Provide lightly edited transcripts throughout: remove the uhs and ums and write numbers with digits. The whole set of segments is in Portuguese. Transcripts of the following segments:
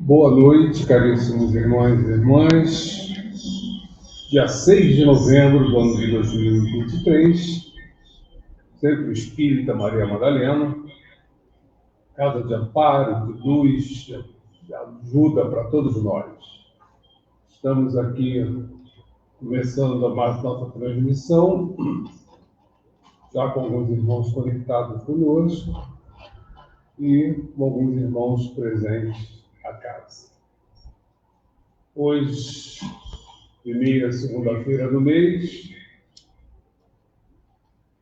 Boa noite, caríssimos irmãos e irmãs. Dia 6 de novembro do ano de 2023, Centro Espírita Maria Madalena, casa de amparo, de luz, de ajuda para todos nós. Estamos aqui começando a mais nossa transmissão, já com alguns irmãos conectados conosco e com alguns irmãos presentes à casa. Hoje, primeira segunda-feira do mês,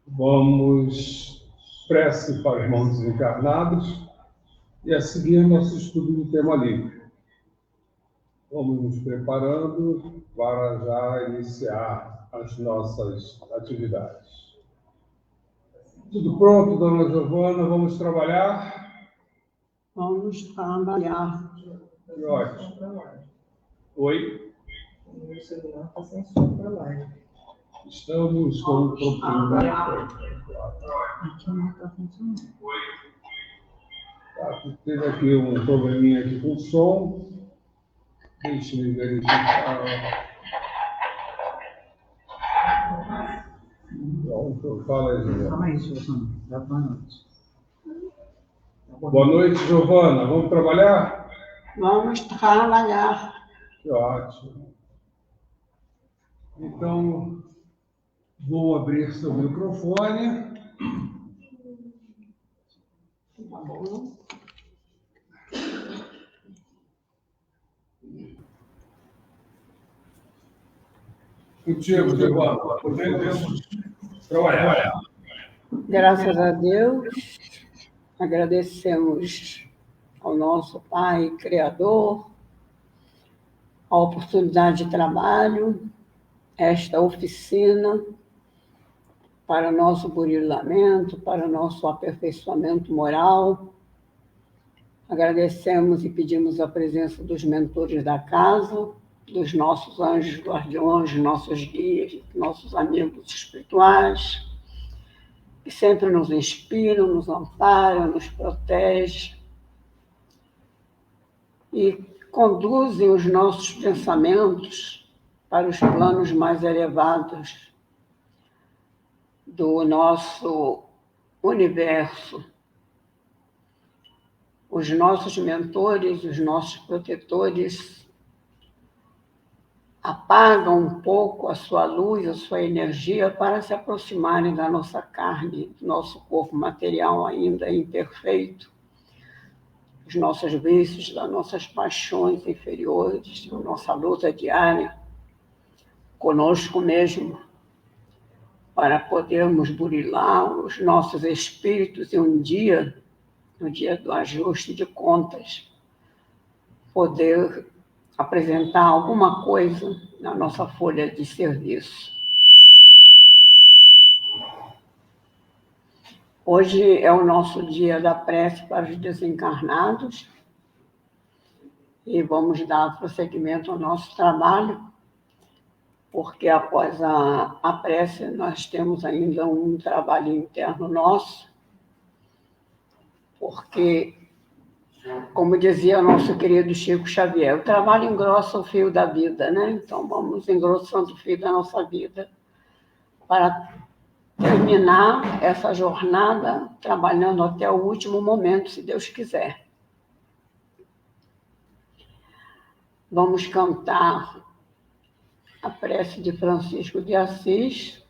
vamos prece para irmãos desencarnados e a seguir nosso estudo do tema livre. Vamos nos preparando para já iniciar as nossas atividades. Tudo pronto, dona Giovana? Vamos trabalhar? Vamos trabalhar. Que ótimo. Oi? O celular está sem som para lá. Estamos com um problema. Aqui não está funcionando. Tá, teve aqui um probleminha aqui com o som. Deixe-me verificar. Pronto, fala aí, Giovana. Calma aí, Giovana. Dá boa noite. Boa noite, Giovana. Vamos trabalhar? Vamos trabalhar. Que ótimo. Então, vou abrir seu microfone. Tá bom? Contigo, Giovana. Podemos trabalhar. Graças a Deus, agradecemos ao nosso Pai Criador a oportunidade de trabalho, esta oficina para nosso burilamento, para nosso aperfeiçoamento moral. Agradecemos e pedimos a presença dos mentores da casa, dos nossos anjos guardiões, nossos guias, nossos amigos espirituais, que sempre nos inspiram, nos amparam, nos protegem e conduzem os nossos pensamentos para os planos mais elevados do nosso universo. Os nossos mentores, os nossos protetores apagam um pouco a sua luz, a sua energia para se aproximarem da nossa carne, do nosso corpo material ainda imperfeito, dos nossos vícios, das nossas paixões inferiores, da nossa luta diária conosco mesmo, para podermos burilar os nossos espíritos e um dia, no dia do ajuste de contas, poder apresentar alguma coisa na nossa folha de serviço. Hoje é o nosso dia da prece para os desencarnados e vamos dar prosseguimento ao nosso trabalho, porque após a prece nós temos ainda um trabalho interno nosso, porque, como dizia o nosso querido Chico Xavier, o trabalho engrossa o fio da vida, né? Então vamos engrossando o fio da nossa vida para terminar essa jornada trabalhando até o último momento, se Deus quiser. Vamos cantar a prece de Francisco de Assis,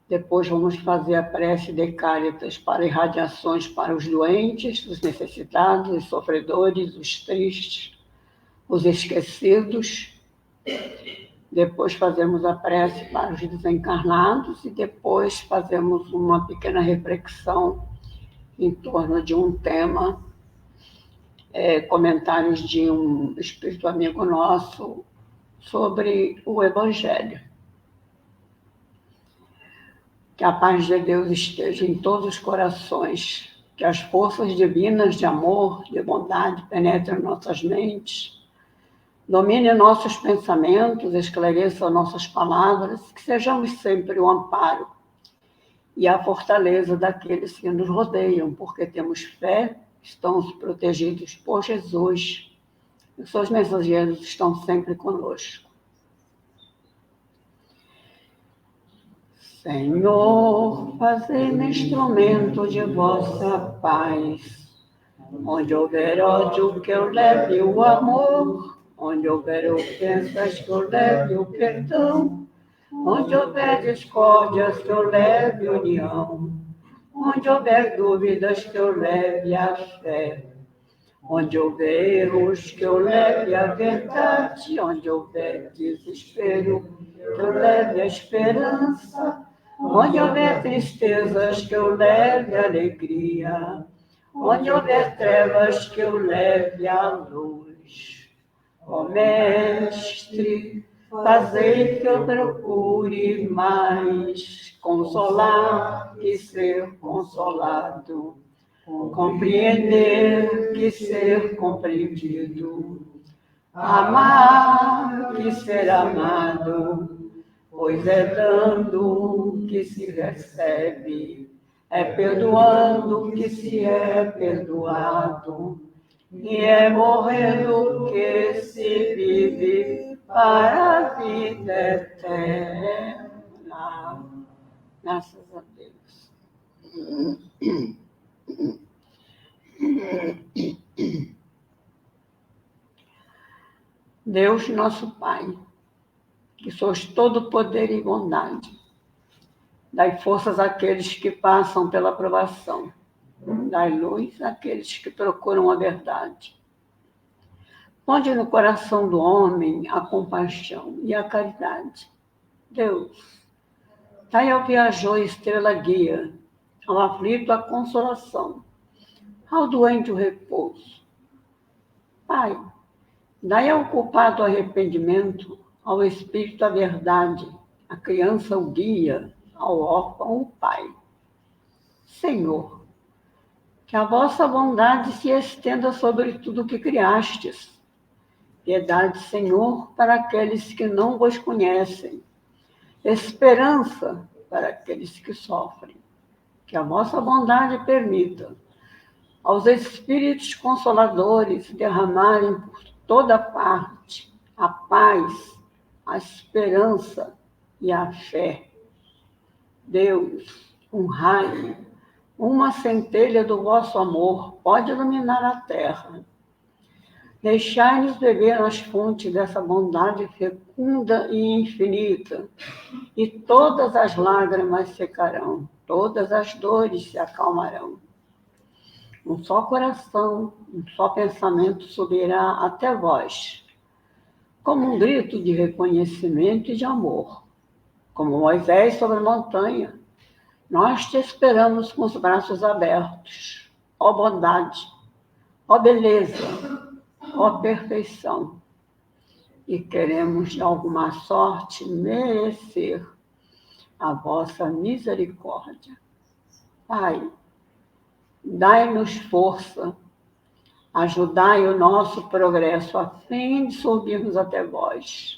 depois vamos fazer a prece de Cáritas para irradiações para os doentes, os necessitados, os sofredores, os tristes, os esquecidos. Depois fazemos a prece para os desencarnados e depois fazemos uma pequena reflexão em torno de um tema, comentários de um espírito amigo nosso sobre o Evangelho. Que a paz de Deus esteja em todos os corações, que as forças divinas de amor, de bondade penetrem em nossas mentes, domine nossos pensamentos, esclareça nossas palavras, que sejamos sempre o amparo e a fortaleza daqueles que nos rodeiam, porque temos fé, estamos protegidos por Jesus Os seus mensageiros estão sempre conosco. Senhor, fazei-me instrumento de vossa paz. Onde houver ódio, que eu leve o amor. Onde houver ofensas, que eu leve o perdão. Onde houver discórdias, que eu leve união. Onde houver dúvidas, que eu leve a fé. Onde houver erros, que eu leve a verdade. Onde houver desespero, que eu leve a esperança. Onde houver tristezas, que eu leve a alegria. Onde houver trevas, que eu leve a luz. Ó Mestre, fazei que eu procure mais consolar que ser consolado, compreender que ser compreendido, amar que ser amado, pois é dando que se recebe, é perdoando que se é perdoado, e é morrendo que se vive para a vida eterna. Graças a Deus. Deus, nosso Pai, que sois todo poder e bondade, dai forças àqueles que passam pela provação, dai luz àqueles que procuram a verdade. Ponde no coração do homem a compaixão e a caridade. Deus, dai ao viajor estrela guia, ao aflito a consolação, ao doente o repouso. Pai, dai ao culpado o arrependimento, ao espírito a verdade, à criança o guia, ao órfão o pai. Senhor, que a vossa bondade se estenda sobre tudo o que criastes. Piedade, Senhor, para aqueles que não vos conhecem. Esperança para aqueles que sofrem. Que a vossa bondade permita aos Espíritos Consoladores derramarem por toda parte a paz, a esperança e a fé. Deus, um raio, uma centelha do vosso amor pode iluminar a terra. Deixai-nos beber nas fontes dessa bondade fecunda e infinita, e todas as lágrimas secarão, todas as dores se acalmarão. Um só coração, um só pensamento subirá até vós, como um grito de reconhecimento e de amor. Como Moisés sobre a montanha, nós te esperamos com os braços abertos. Ó bondade, ó beleza, ó perfeição. E queremos, de alguma sorte, merecer a vossa misericórdia. Pai, dai-nos força, ajudai o nosso progresso a fim de subirmos até vós.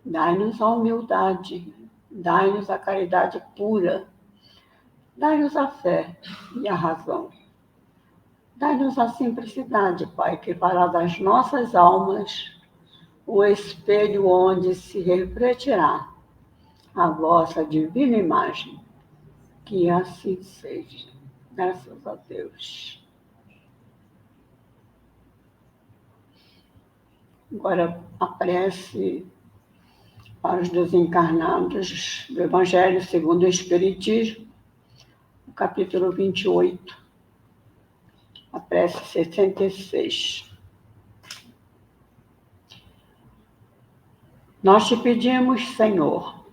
Dai-nos a humildade, dai-nos a caridade pura, dai-nos a fé e a razão. Dai-nos a simplicidade, Pai, que fará das nossas almas o espelho onde se refletirá a vossa divina imagem. Que assim seja. Graças a Deus. Agora, a prece para os desencarnados do Evangelho segundo o Espiritismo, no capítulo 28, a prece 66. Nós te pedimos, Senhor,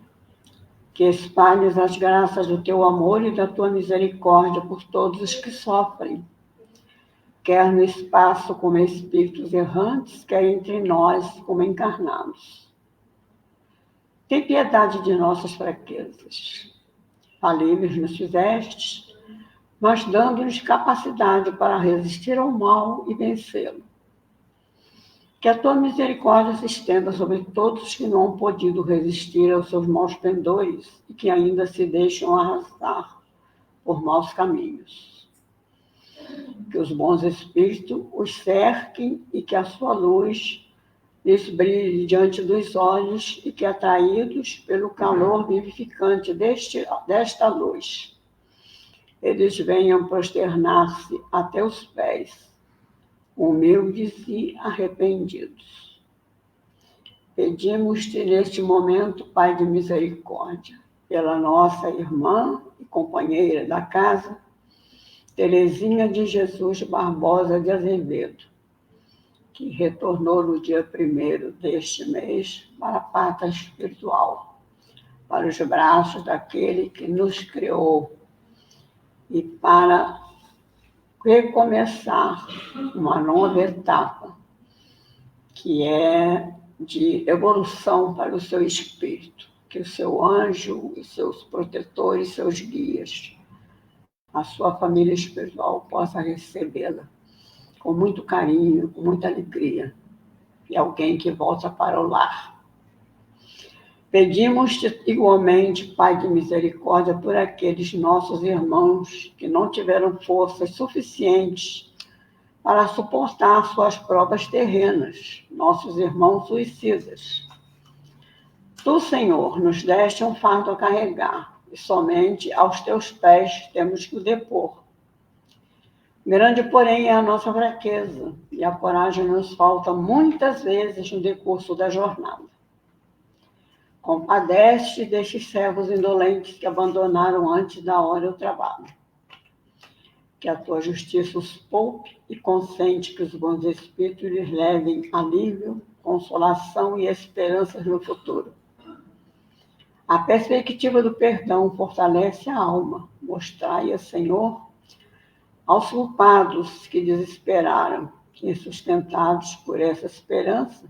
que espalhes as graças do teu amor e da tua misericórdia por todos os que sofrem, quer no espaço como espíritos errantes, quer entre nós como encarnados. Tem piedade de nossas fraquezas. Falíveis nos fizestes, mas dando-nos capacidade para resistir ao mal e vencê-lo. Que a tua misericórdia se estenda sobre todos os que não han podido resistir aos seus maus pendores e que ainda se deixam arrastar por maus caminhos. que os bons espíritos os cerquem e que a sua luz lhes brilhe diante dos olhos e que, atraídos pelo calor vivificante desta luz, eles venham prosternar-se até os pés, humildes e arrependidos. Pedimos-te neste momento, Pai de misericórdia, pela nossa irmã e companheira da casa, Teresinha de Jesus Barbosa de Azevedo, que retornou no dia 1º deste mês para a pátria espiritual, para os braços daquele que nos criou e para recomeçar uma nova etapa, que é de evolução para o seu espírito, que o seu anjo, os seus protetores, seus guias, a sua família espiritual possa recebê-la com muito carinho, com muita alegria, e alguém que volta para o lar. Pedimos-te igualmente, Pai de misericórdia, por aqueles nossos irmãos que não tiveram forças suficientes para suportar suas provas terrenas, nossos irmãos suicidas. Tu, Senhor, nos deste um fardo a carregar, e somente aos teus pés temos que o depor. Grande, porém, é a nossa fraqueza, e a coragem nos falta muitas vezes no decurso da jornada. Compadece destes servos indolentes que abandonaram antes da hora o trabalho. Que a tua justiça os poupe e consente que os bons espíritos lhes levem alívio, consolação e esperanças no futuro. A perspectiva do perdão fortalece a alma. Mostrai-a, Senhor, aos culpados que desesperaram, e sustentados por essa esperança,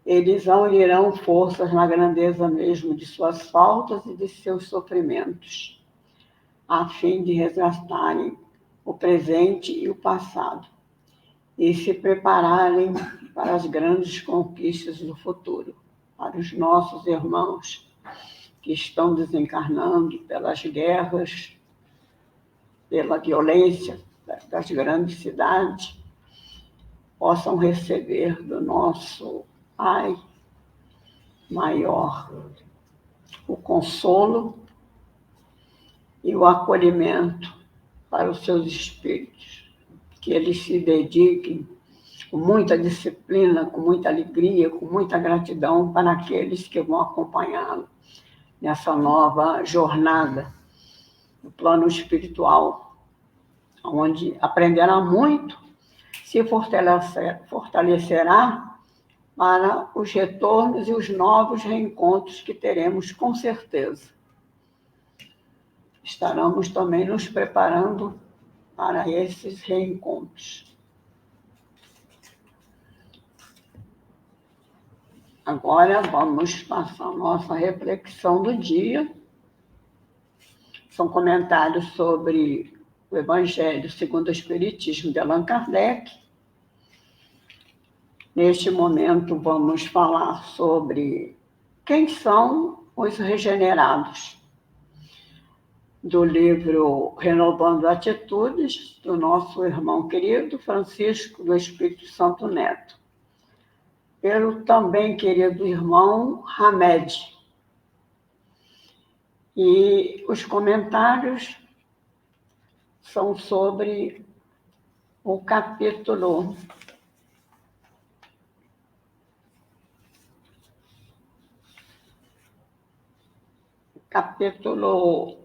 eles unirão forças na grandeza mesmo de suas faltas e de seus sofrimentos, a fim de resgatarem o presente e o passado, e se prepararem para as grandes conquistas do futuro, para os nossos irmãos que estão desencarnando pelas guerras, pela violência das grandes cidades, possam receber do nosso Pai maior o consolo e o acolhimento para os seus espíritos, que eles se dediquem com muita disciplina, com muita alegria, com muita gratidão para aqueles que vão acompanhá-lo nessa nova jornada no plano espiritual, onde aprenderá muito, se fortalecerá para os retornos e os novos reencontros que teremos com certeza. Estaremos também nos preparando para esses reencontros. Agora vamos passar a nossa reflexão do dia. São comentários sobre o Evangelho segundo o Espiritismo de Allan Kardec. Neste momento vamos falar sobre quem são os regenerados, do livro Renovando Atitudes, do nosso irmão querido Francisco do Espírito Santo Neto, pelo também querido irmão Hamed. E os comentários são sobre o capítulo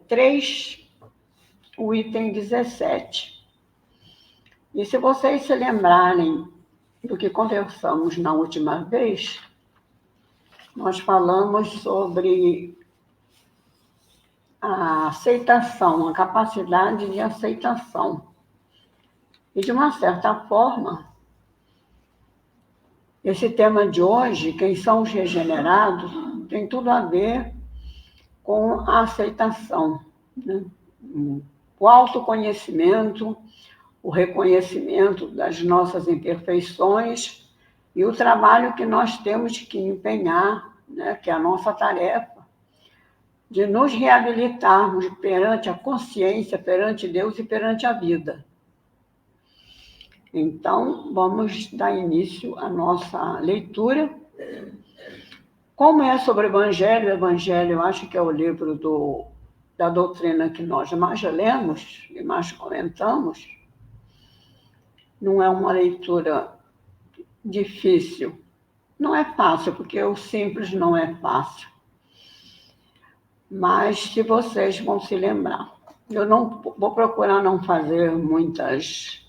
3, o item 17. E se vocês se lembrarem do que conversamos na última vez, nós falamos sobre a aceitação, a capacidade de aceitação. E, de uma certa forma, esse tema de hoje, quem são os regenerados, tem tudo a ver com a aceitação, né? O autoconhecimento, o reconhecimento das nossas imperfeições e o trabalho que nós temos que empenhar, né? Que é a nossa tarefa, de nos reabilitarmos perante a consciência, perante Deus e perante a vida. Então, vamos dar início à nossa leitura. Como é sobre o Evangelho, eu acho que é o livro da doutrina que nós mais lemos e mais comentamos. Não é uma leitura difícil. Não é fácil, porque o simples não é fácil. Mas se vocês vão se lembrar. Eu não vou procurar não fazer muitas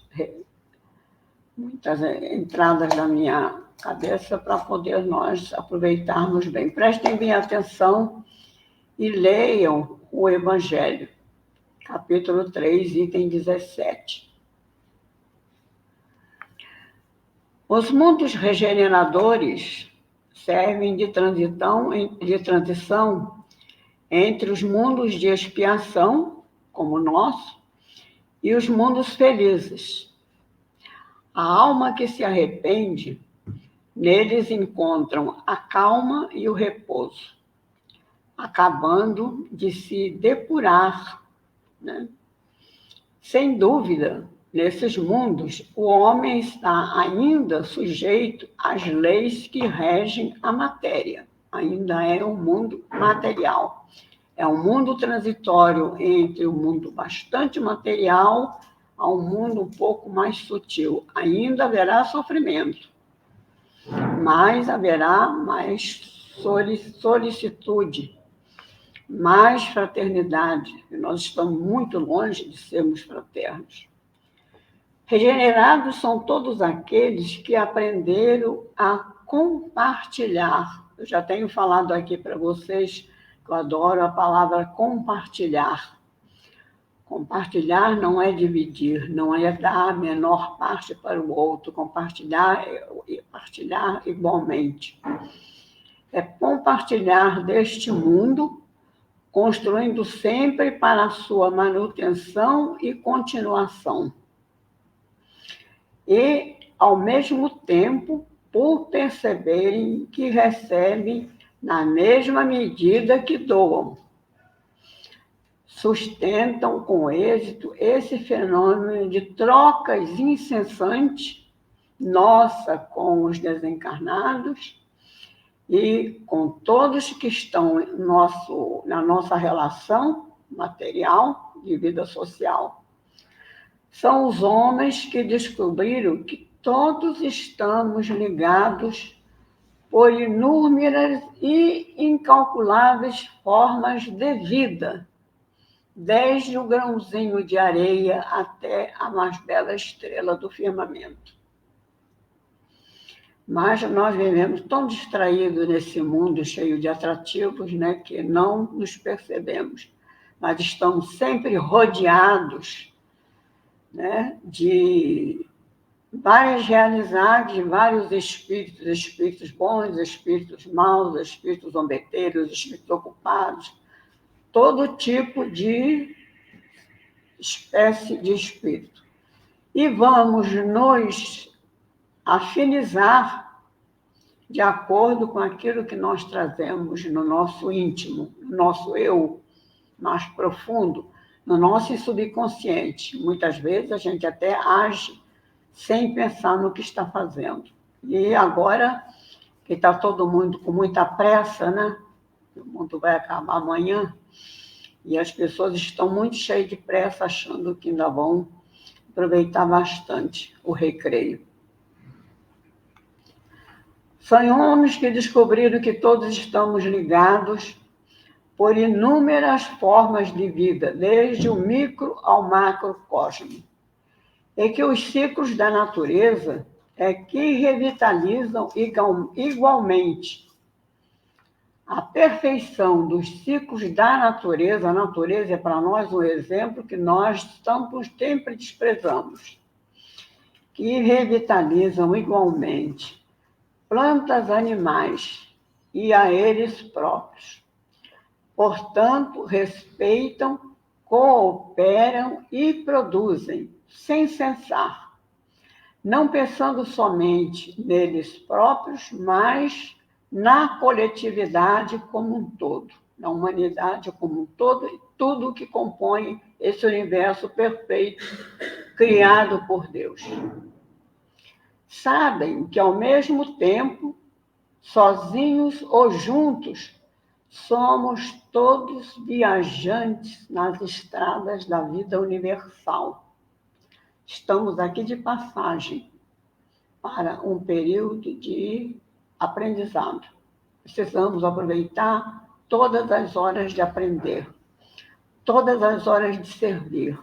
entradas da minha cabeça para poder nós aproveitarmos bem. Prestem bem atenção e leiam o Evangelho, capítulo 3, item 17. Os mundos regeneradores servem de transição entre os mundos de expiação, como o nosso, e os mundos felizes. A alma que se arrepende, neles encontram a calma e o repouso, acabando de se depurar, né? Sem dúvida, nesses mundos, o homem está ainda sujeito às leis que regem a matéria. Ainda é um mundo material. É um mundo transitório entre o mundo bastante material a um mundo um pouco mais sutil. Ainda haverá sofrimento, mas haverá mais solicitude, mais fraternidade. E nós estamos muito longe de sermos fraternos. Regenerados são todos aqueles que aprenderam a compartilhar. Eu já tenho falado aqui para vocês que eu adoro a palavra compartilhar. Compartilhar não é dividir, não é dar a menor parte para o outro. Compartilhar é partilhar igualmente. É compartilhar deste mundo, construindo sempre para a sua manutenção e continuação. E, ao mesmo tempo, por perceberem que recebem na mesma medida que doam. Sustentam com êxito esse fenômeno de trocas incessantes, nossa com os desencarnados e com todos que estão na nossa relação material de vida social. São os homens que descobriram que todos estamos ligados por inúmeras e incalculáveis formas de vida, desde o grãozinho de areia até a mais bela estrela do firmamento. Mas nós vivemos tão distraídos nesse mundo cheio de atrativos, né, que não nos percebemos. Mas estamos sempre rodeados, né, de várias realidades, de vários espíritos bons, espíritos maus, espíritos zombeteiros, espíritos ocupados, todo tipo de espécie de espírito. E vamos nos afinizar de acordo com aquilo que nós trazemos no nosso íntimo, no nosso eu mais profundo, no nosso subconsciente. Muitas vezes a gente até age sem pensar no que está fazendo. E agora, que está todo mundo com muita pressa, né? O mundo vai acabar amanhã, e as pessoas estão muito cheias de pressa, achando que ainda vão aproveitar bastante o recreio. São homens que descobriram que todos estamos ligados por inúmeras formas de vida, desde o micro ao macrocosmo, e que os ciclos da natureza é que revitalizam igualmente. A perfeição dos ciclos da natureza, a natureza é para nós um exemplo que nós sempre desprezamos, que revitalizam igualmente plantas, animais e a eles próprios. Portanto, respeitam, cooperam e produzem, sem cessar, não pensando somente neles próprios, mas na coletividade como um todo, na humanidade como um todo, e tudo que compõe esse universo perfeito criado por Deus. sabem que, ao mesmo tempo, sozinhos ou juntos, somos todos viajantes nas estradas da vida universal. Estamos aqui de passagem para um período de aprendizado. Precisamos aproveitar todas as horas de aprender, todas as horas de servir,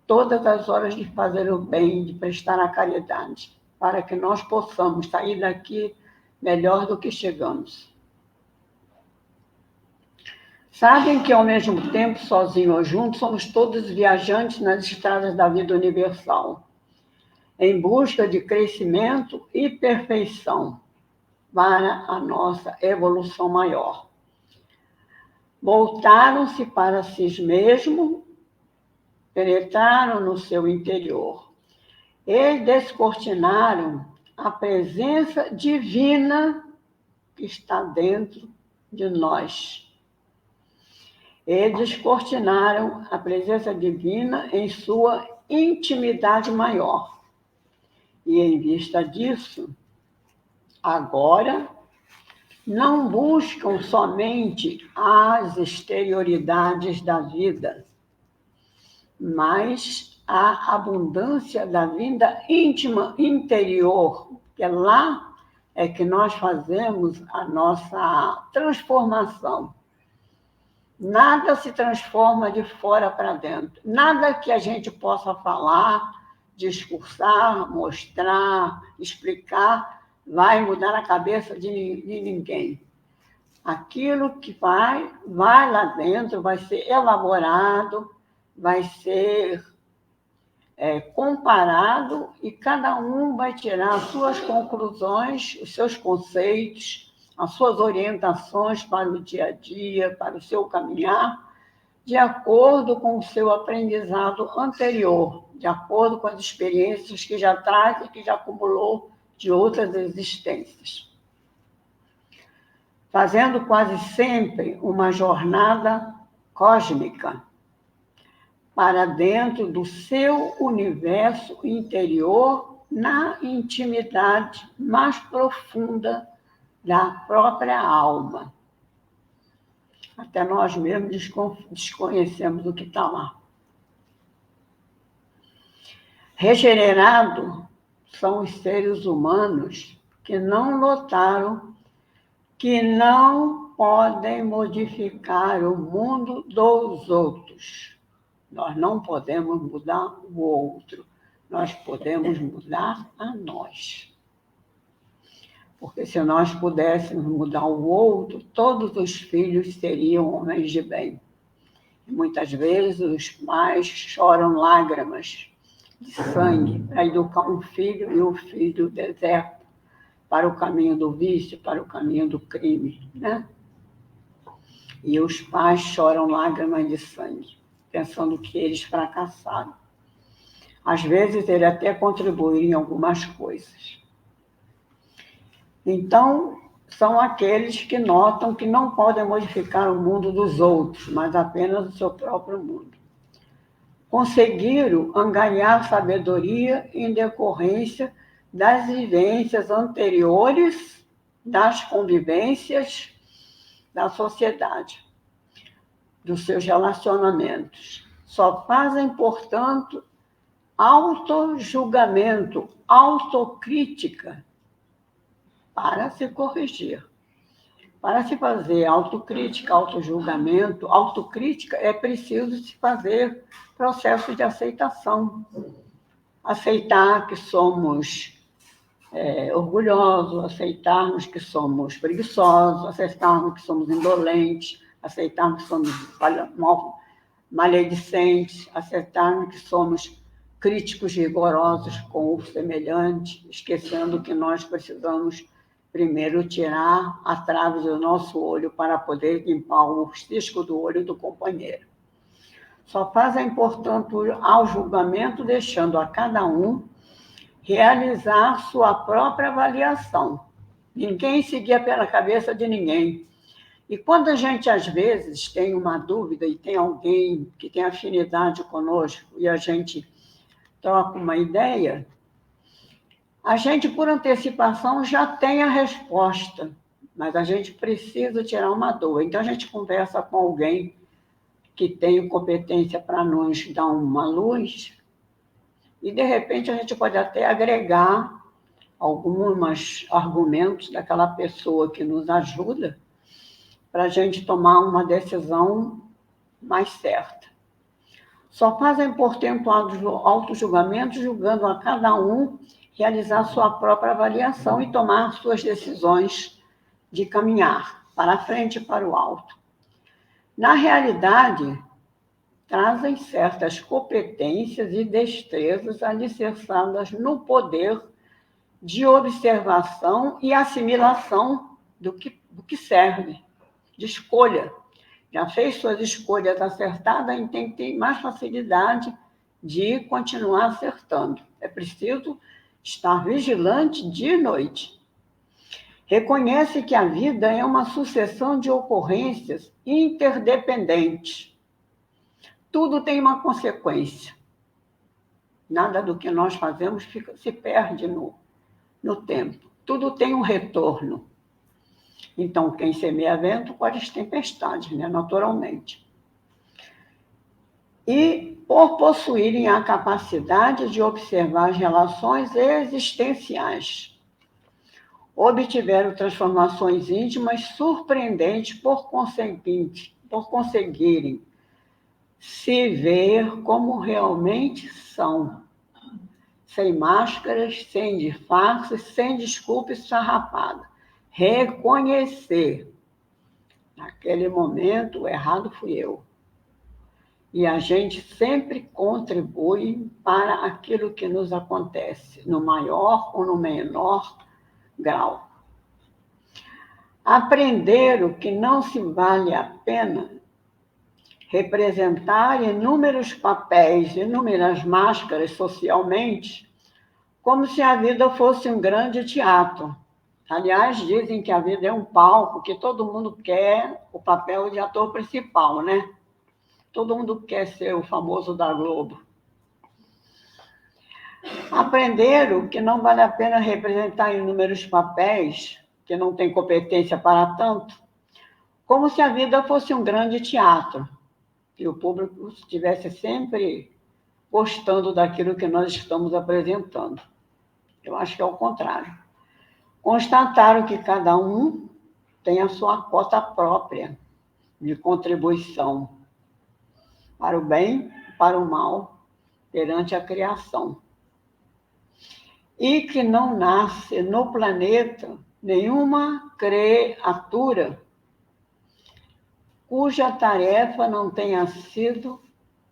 todas as horas de fazer o bem, de prestar a caridade, para que nós possamos sair daqui melhor do que chegamos. Sabem que, ao mesmo tempo, sozinhos ou juntos, somos todos viajantes nas estradas da vida universal, em busca de crescimento e perfeição para a nossa evolução maior. Voltaram-se para si mesmos, penetraram no seu interior e descortinaram a presença divina que está dentro de nós. E descortinaram a presença divina em sua intimidade maior. E, em vista disso, agora não buscam somente as exterioridades da vida, mas a abundância da vida íntima interior, que lá é que nós fazemos a nossa transformação. Nada se transforma de fora para dentro. Nada que a gente possa falar, discursar, mostrar, explicar, vai mudar a cabeça de ninguém. Aquilo que vai lá dentro, vai ser elaborado, vai ser comparado e cada um vai tirar as suas conclusões, os seus conceitos, as suas orientações para o dia a dia, para o seu caminhar, de acordo com o seu aprendizado anterior, de acordo com as experiências que já traz e que já acumulou de outras existências. Fazendo quase sempre uma jornada cósmica para dentro do seu universo interior, na intimidade mais profunda da própria alma. Até nós mesmos desconhecemos o que está lá. Regenerado são os seres humanos que não notaram que não podem modificar o mundo dos outros. Nós não podemos mudar o outro, nós podemos mudar a nós. Porque se nós pudéssemos mudar o outro, todos os filhos seriam homens de bem. E muitas vezes os pais choram lágrimas de sangue para educar um filho e o filho deserta para o caminho do vício, para o caminho do crime, né? E os pais choram lágrimas de sangue, pensando que eles fracassaram. Às vezes ele até contribui em algumas coisas. Então, são aqueles que notam que não podem modificar o mundo dos outros, mas apenas o seu próprio mundo. Conseguiram angariar sabedoria em decorrência das vivências anteriores, das convivências da sociedade, dos seus relacionamentos. Só fazem, portanto, autojulgamento, autocrítica, para se corrigir. Para se fazer autocrítica, autojulgamento, autocrítica, é preciso se fazer processo de aceitação. Aceitar que somos orgulhosos, aceitarmos que somos preguiçosos, aceitarmos que somos indolentes, aceitarmos que somos maledicentes, aceitarmos que somos críticos rigorosos com o semelhante, esquecendo que nós precisamos primeiro tirar a trave do nosso olho para poder limpar o cisco do olho do companheiro. Só fazem, portanto, ao julgamento, deixando a cada um realizar sua própria avaliação. Ninguém seguia pela cabeça de ninguém. E quando a gente, às vezes, tem uma dúvida e tem alguém que tem afinidade conosco e a gente troca uma ideia, A gente, por antecipação, já tem a resposta, mas a gente precisa tirar uma dúvida. Então, a gente conversa com alguém que tem competência para nos dar uma luz, e, de repente, a gente pode até agregar alguns argumentos daquela pessoa que nos ajuda para a gente tomar uma decisão mais certa. Só fazem, portanto, auto-julgamento, julgando a cada um realizar sua própria avaliação e tomar suas decisões de caminhar para a frente e para o alto. Na realidade, trazem certas competências e destrezas alicerçadas no poder de observação e assimilação do que serve, de escolha. Já fez suas escolhas acertadas e tem mais facilidade de continuar acertando. É preciso estar vigilante dia e noite. Reconhece que a vida é uma sucessão de ocorrências interdependentes. Tudo tem uma consequência. Nada do que nós fazemos se perde no tempo. Tudo tem um retorno. Então, quem semeia vento colhe tempestades, né? Naturalmente. E, por possuírem a capacidade de observar as relações existenciais, obtiveram transformações íntimas surpreendentes por conseguirem se ver como realmente são, sem máscaras, sem disfarces, sem desculpa esfarrapada. Reconhecer, naquele momento, o errado fui eu. E a gente sempre contribui para aquilo que nos acontece, no maior ou no menor grau. Aprender o que não se vale a pena representar inúmeros papéis, inúmeras máscaras socialmente, como se a vida fosse um grande teatro. Aliás, dizem que a vida é um palco, que todo mundo quer o papel de ator principal, né? Todo mundo quer ser o famoso da Globo. Aprender o que não vale a pena representar inúmeros papéis, que não tem competência para tanto, como se a vida fosse um grande teatro, e o público estivesse sempre gostando daquilo que nós estamos apresentando. Eu acho que é o contrário. Constataram que cada um tem a sua cota própria de contribuição para o bem e para o mal perante a criação. E que não nasce no planeta nenhuma criatura cuja tarefa não tenha sido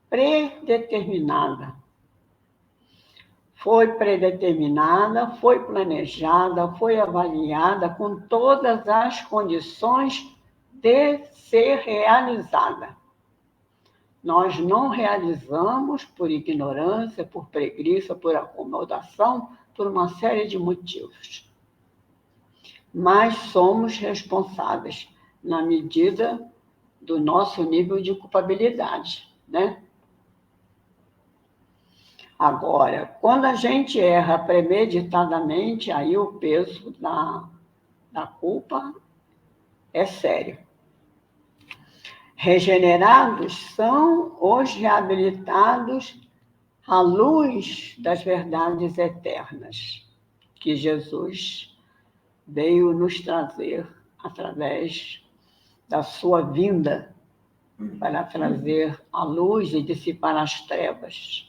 predeterminada. Foi predeterminada, foi planejada, foi avaliada com todas as condições de ser realizada. Nós não realizamos por ignorância, por preguiça, por acomodação, por uma série de motivos. Mas somos responsáveis na medida do nosso nível de culpabilidade, né? Agora, quando a gente erra premeditadamente, aí o peso da culpa é sério. Regenerados são os reabilitados à luz das verdades eternas que Jesus veio nos trazer através da sua vinda para trazer a luz e dissipar as trevas.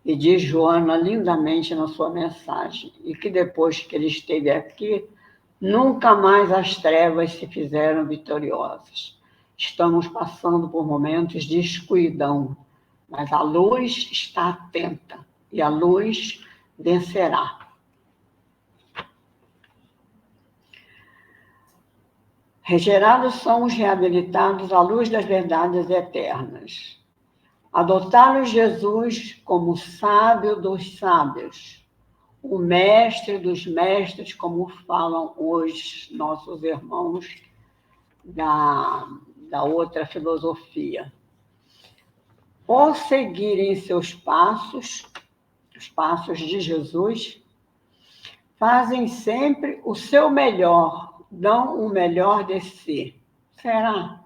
E diz Joana lindamente na sua mensagem, e que depois que ele esteve aqui, nunca mais as trevas se fizeram vitoriosas. Estamos passando por momentos de escuridão, mas a luz está atenta, e a luz vencerá. Regenerados são os reabilitados à luz das verdades eternas. Adotaram Jesus como sábio dos sábios, o mestre dos mestres, como falam hoje nossos irmãos da outra filosofia. Por seguirem seus passos, os passos de Jesus, fazem sempre o seu melhor, dão o melhor de si. Será?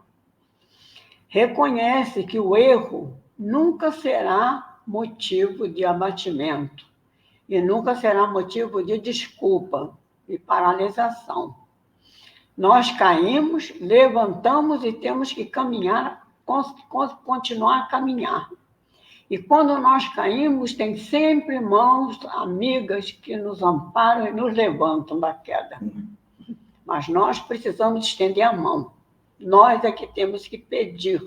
Reconhece que o erro nunca será motivo de abatimento e nunca será motivo de desculpa e paralisação. Nós caímos, levantamos e temos que caminhar, continuar a caminhar. E quando nós caímos, tem sempre mãos amigas que nos amparam e nos levantam da queda. Mas nós precisamos estender a mão. Nós é que temos que pedir.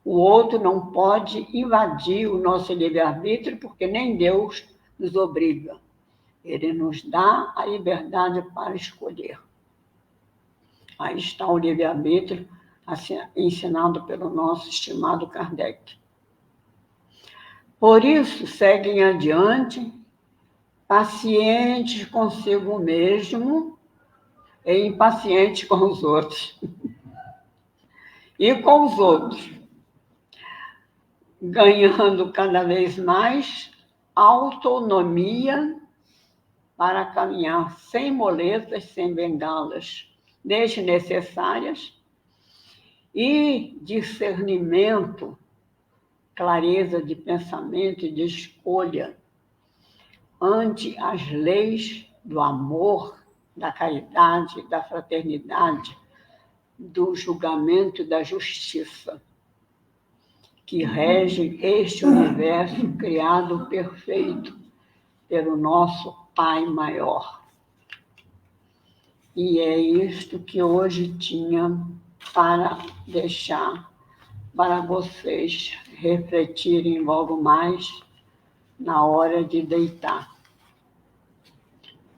O outro não pode invadir o nosso livre-arbítrio, porque nem Deus nos obriga. Ele nos dá a liberdade para escolher. Aí está o livre-arbítrio, ensinado pelo nosso estimado Kardec. Por isso, seguem adiante, pacientes consigo mesmo e impacientes com os outros. E com os outros, ganhando cada vez mais autonomia para caminhar sem moletas, sem bengalas desnecessárias e discernimento, clareza de pensamento e de escolha ante as leis do amor, da caridade, da fraternidade, do julgamento e da justiça, que rege este universo criado perfeito pelo nosso Pai Maior. E é isto que hoje tinha para deixar para vocês refletirem logo mais na hora de deitar.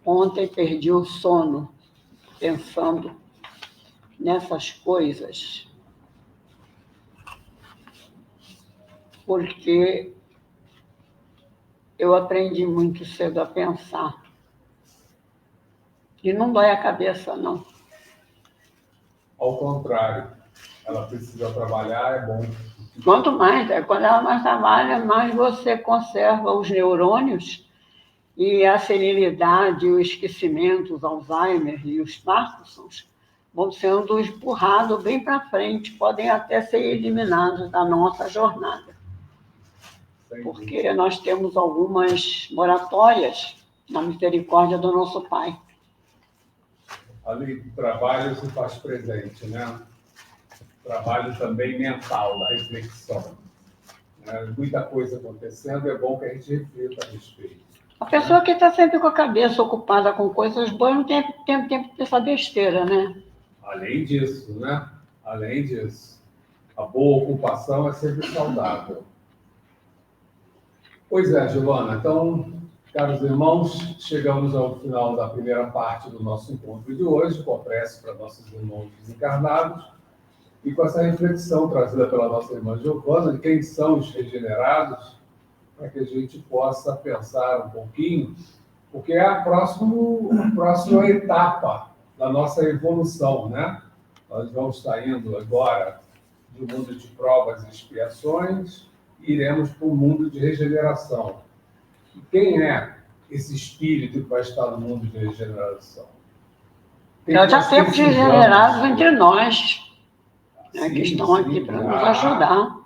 Ontem perdi o sono pensando nessas coisas, porque eu aprendi muito cedo a pensar. E não dói a cabeça, não. Ao contrário, ela precisa trabalhar, é bom. Quanto mais, quando ela mais trabalha, mais você conserva os neurônios e a senilidade, o esquecimento, os Alzheimer e os Parkinsons vão sendo empurrados bem para frente, podem até ser eliminados da nossa jornada. Porque nós temos algumas moratórias na misericórdia do nosso Pai. Ali do trabalho se faz presente, né? Trabalho também mental, da reflexão. Muita coisa acontecendo, é bom que a gente reflita a respeito. A pessoa que está sempre com a cabeça ocupada com coisas boas não tem tempo de pensar besteira, né? Além disso, né? Além disso, a boa ocupação é sempre saudável. Pois é, Giovana. Então, caros irmãos, chegamos ao final da primeira parte do nosso encontro de hoje, com a prece para nossos irmãos desencarnados, e com essa reflexão trazida pela nossa irmã Giovana de quem são os regenerados, para que a gente possa pensar um pouquinho, porque é a próxima etapa da nossa evolução, né? Nós vamos estar indo agora do mundo de provas e expiações e iremos para o mundo de regeneração. E quem é esse espírito que vai estar no mundo de regeneração? Nós já temos regenerados entre nós, né, que estão aqui para nos ajudar.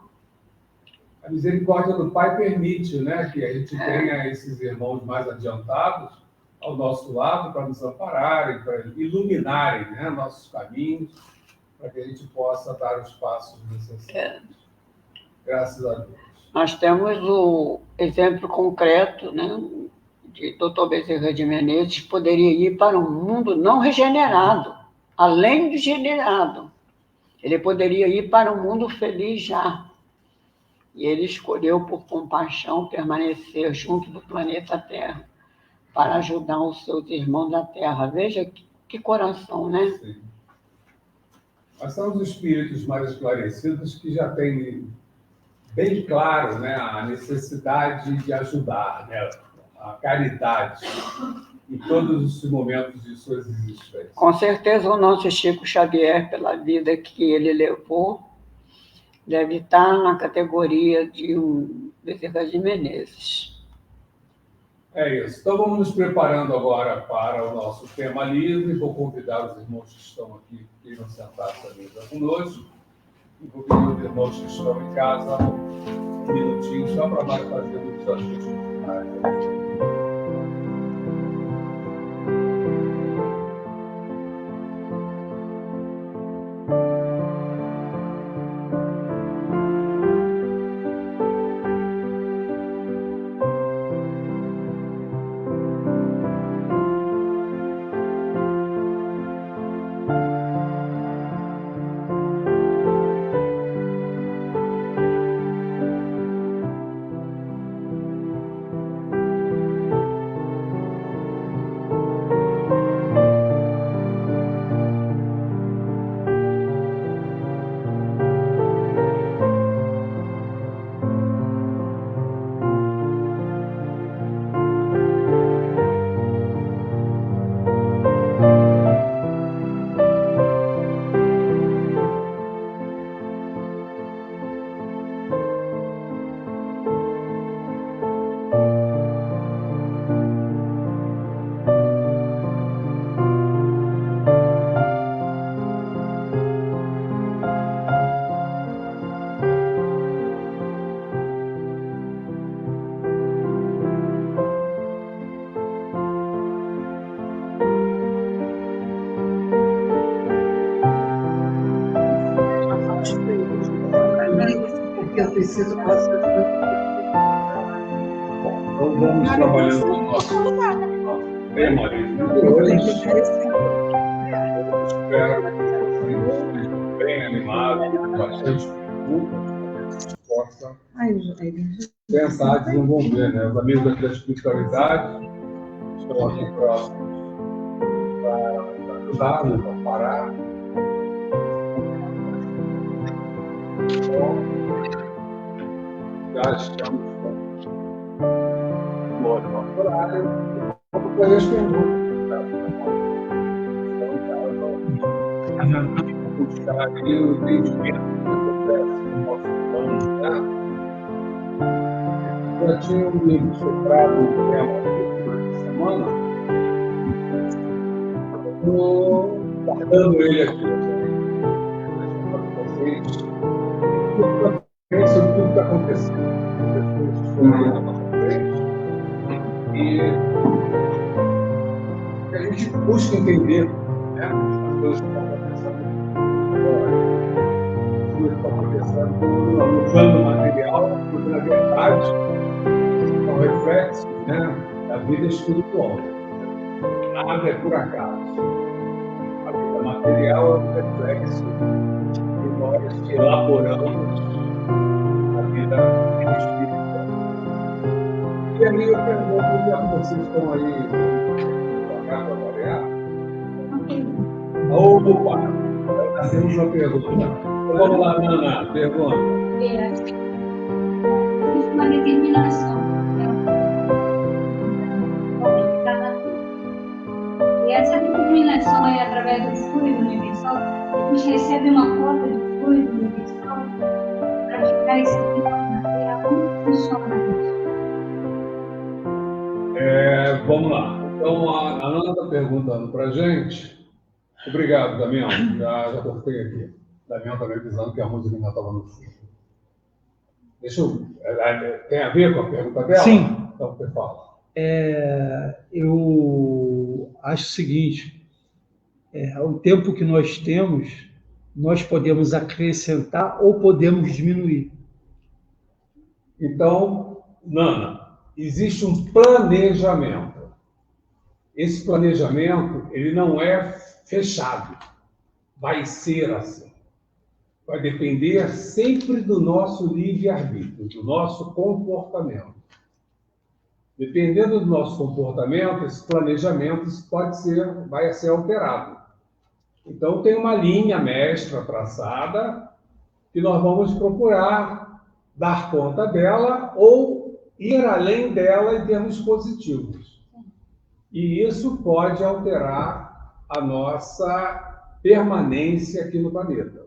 A misericórdia do Pai permite, né, que a gente tenha esses irmãos mais adiantados ao nosso lado para nos ampararem, para iluminarem, né, nossos caminhos, para que a gente possa dar os passos necessários. Graças a Deus. Nós temos o exemplo concreto, né, de Dr. Bezerra de Menezes, que poderia ir para um mundo não regenerado, além de regenerado. Ele poderia ir para um mundo feliz já. E ele escolheu, por compaixão, permanecer junto do planeta Terra para ajudar os seus irmãos da Terra. Veja que coração, né? Sim. Mas são os espíritos mais esclarecidos que já têm bem claro, né, a necessidade de ajudar, né, a caridade em todos os momentos de suas existências. Com certeza o nosso Chico Xavier, pela vida que ele levou, deve estar na categoria de um Bezerra de Menezes. É isso. Então, vamos nos preparando agora para o nosso tema livre. Vou convidar os irmãos que estão aqui, que irão sentar-se à mesa conosco. E vou pedir aos irmãos que estão em casa um minutinho só para mais fazer os ajustes finais. Porque eu preciso passar. Então, vamos trabalhando no nosso tema livre de hoje. Espero que vocês estejam bem animados, com bastante perguntas, que possam pensar e desenvolver, né? Os amigos aqui da espiritualidade estão aqui próximos para ajudar, não para parar. Então, já estamos no nosso horário. Vamos fazer as perguntas. Buscar aqui o entendimento que acontece no nosso plano, né? Já tinha me soprado um tema aqui durante a semana. Estou guardando ele aqui para vocês. Sobre tudo que está acontecendo. As coisas estão na nossa frente. E que a gente busca entender, né? As coisas que estão acontecendo agora. As coisas que estão acontecendo no plano material, porque na verdade são reflexos, né, da vida espiritual. Nada é por acaso. A vida material é um reflexo que nós elaboramos a vida espiritual. E aí eu pergunto, já que vocês estão aí para trabalhar, opa, nós temos uma pergunta. Então, vamos lá, Nana, pergunta. Existe uma determinação, né? E essa determinação é através do fluido universal. A gente recebe uma cota de fluido universal para ficar esse tipo na Terra. Como funciona isso? Vamos lá. Então, a Ana está perguntando para a gente. Obrigado, Damião. Já cortei aqui. Damião está me avisando que a música ainda estava no fundo. Tem a ver com a pergunta dela? Sim. Então, você fala. Eu acho o seguinte, o tempo que nós temos, nós podemos acrescentar ou podemos diminuir. Então, Nana, existe um planejamento. Esse planejamento, ele não é fechado. Vai ser assim. Vai depender sempre do nosso livre-arbítrio, do nosso comportamento. Dependendo do nosso comportamento, esse planejamento vai ser alterado. Então, tem uma linha mestra traçada que nós vamos procurar dar conta dela ou ir além dela em termos positivos. E isso pode alterar a nossa permanência aqui no planeta.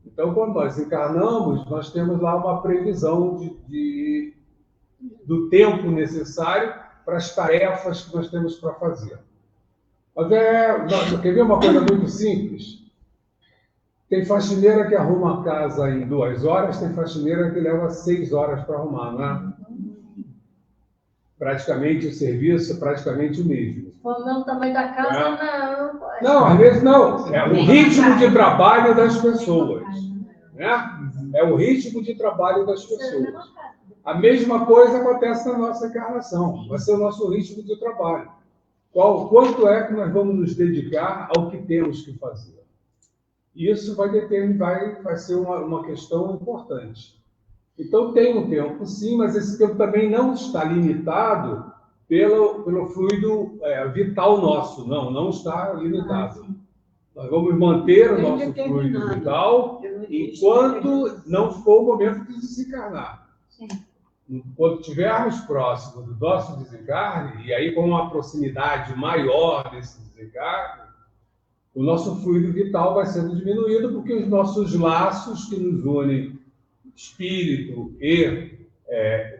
Então, quando nós encarnamos, nós temos lá uma previsão do tempo necessário para as tarefas que nós temos para fazer. Mas quer ver uma coisa muito simples? Tem faxineira que arruma a casa em 2 horas, tem faxineira que leva 6 horas para arrumar, não é? Praticamente o serviço é praticamente o mesmo. Falando o tamanho da casa, não. Não, às vezes não. É o ritmo de trabalho das pessoas. Né? É o ritmo de trabalho das pessoas. A mesma coisa acontece na nossa encarnação. Vai ser o nosso ritmo de trabalho. Quanto é que nós vamos nos dedicar ao que temos que fazer? Isso vai ser uma questão importante. Então, tem um tempo, sim, mas esse tempo também não está limitado pelo fluido vital nosso. Não está limitado. Nós vamos manter o nosso fluido vital enquanto não for o momento de desencarnar. Sim. Quando estivermos próximos do nosso desencarne, e aí com uma proximidade maior desse desencarne, o nosso fluido vital vai sendo diminuído, porque os nossos laços que nos unem, espírito e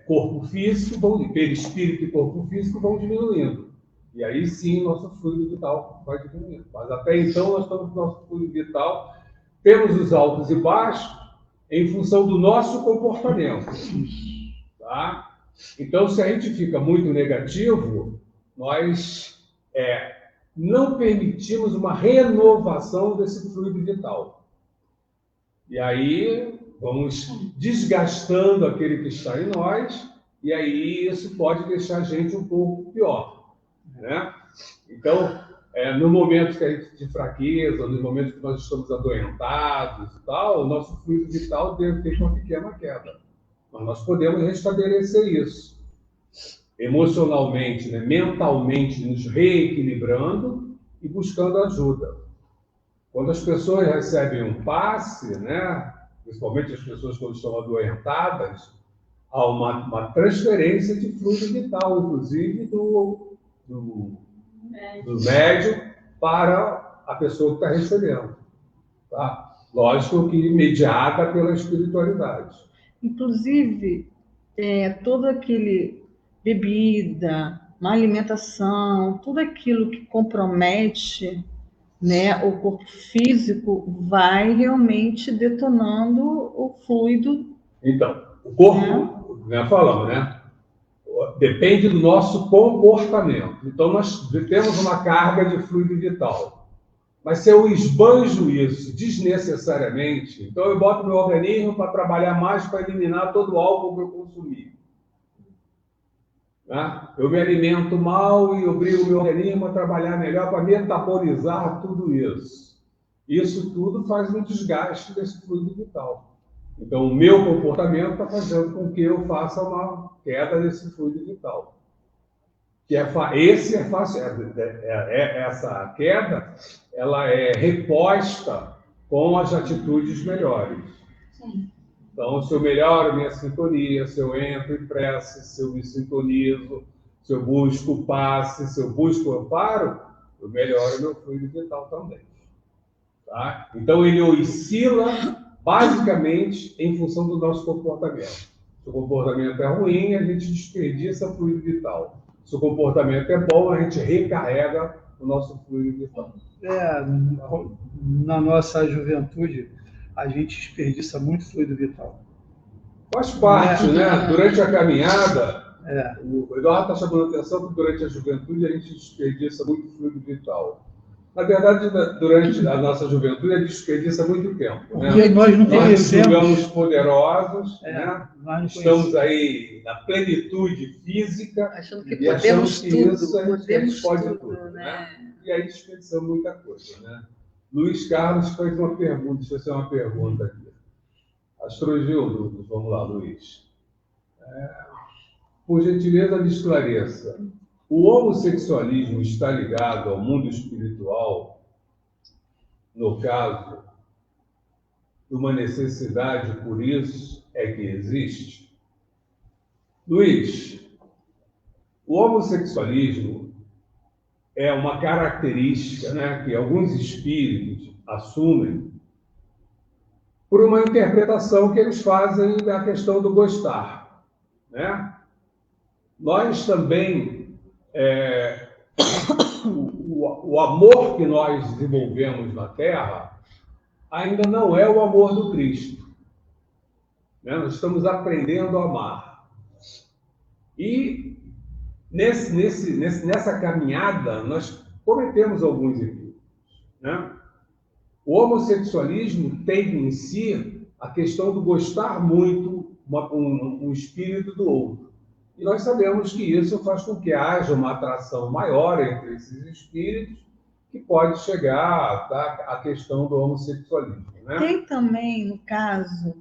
corpo físico, perispírito e corpo físico, vão diminuindo. E aí sim, nosso fluido vital vai diminuindo. Mas até então, nós estamos no nosso fluido vital, temos os altos e baixos em função do nosso comportamento. Tá? Então, se a gente fica muito negativo, nós não permitimos uma renovação desse fluido vital. E aí vamos desgastando aquele que está em nós, e aí isso pode deixar a gente um pouco pior. Né? Então, no momento que a gente de fraqueza, no momento que nós estamos adoentados e tal, o nosso fluido vital deve ter uma pequena queda. Mas nós podemos restabelecer isso emocionalmente, né? Mentalmente, nos reequilibrando e buscando ajuda. Quando as pessoas recebem um passe, né? Principalmente as pessoas quando estão adoentadas, há uma transferência de fluido vital, inclusive do médium para a pessoa que está recebendo. Tá? Lógico que mediada pela espiritualidade. Inclusive, todo aquele bebida, má alimentação, tudo aquilo que compromete, né, o corpo físico, vai realmente detonando o fluido. Então, o corpo, né, falamos, né? Depende do nosso comportamento. Então, nós temos uma carga de fluido vital. Mas se eu esbanjo isso desnecessariamente, então eu boto meu organismo para trabalhar mais para eliminar todo o álcool que eu consumi. Né? Eu me alimento mal e obrigo o meu organismo a trabalhar melhor para metabolizar tudo isso. Isso tudo faz um desgaste desse fluido vital. Então, o meu comportamento está fazendo com que eu faça uma queda desse fluido vital. Essa queda, ela é reposta com as atitudes melhores. Sim. Então, se eu melhoro minha sintonia, se eu entro em prece, se eu me sintonizo, se eu busco passe, se eu busco amparo, eu melhoro meu fluido vital também. Tá? Então, ele oscila basicamente em função do nosso comportamento. Se o comportamento é ruim, a gente desperdiça fluido vital. Se o comportamento é bom, a gente recarrega o nosso fluido vital. Na nossa juventude, a gente desperdiça muito fluido vital. Faz parte, né? Durante a caminhada, o Eduardo está chamando a atenção que durante a juventude a gente desperdiça muito fluido vital. Na verdade, durante a nossa juventude, a gente desperdiça muito tempo. Né? E nós não Nós nos conhecemos. julgamos poderosos, né? Nós Estamos aí na plenitude física, Achando que e achamos podemos que tudo, isso a gente podemos pode tudo, tudo, né? E aí desperdiçamos muita coisa, né? Luiz Carlos fez uma pergunta, deixa eu fazer uma pergunta aqui. Astrogildo, vamos lá, Luiz. Por gentileza, me esclareça. O homossexualismo está ligado ao mundo espiritual, no caso, uma necessidade por isso é que existe? Luiz, o homossexualismo é uma característica, né, que alguns espíritos assumem por uma interpretação que eles fazem da questão do gostar, né? Nós também o amor que nós desenvolvemos na Terra ainda não é o amor do Cristo. Né? Nós estamos aprendendo a amar. E nessa caminhada, nós cometemos alguns equívocos. Né? O homossexualismo tem em si a questão do gostar muito um espírito do outro. E nós sabemos que isso faz com que haja uma atração maior entre esses espíritos, que pode chegar à questão do homossexualismo. Né? Tem também, no caso,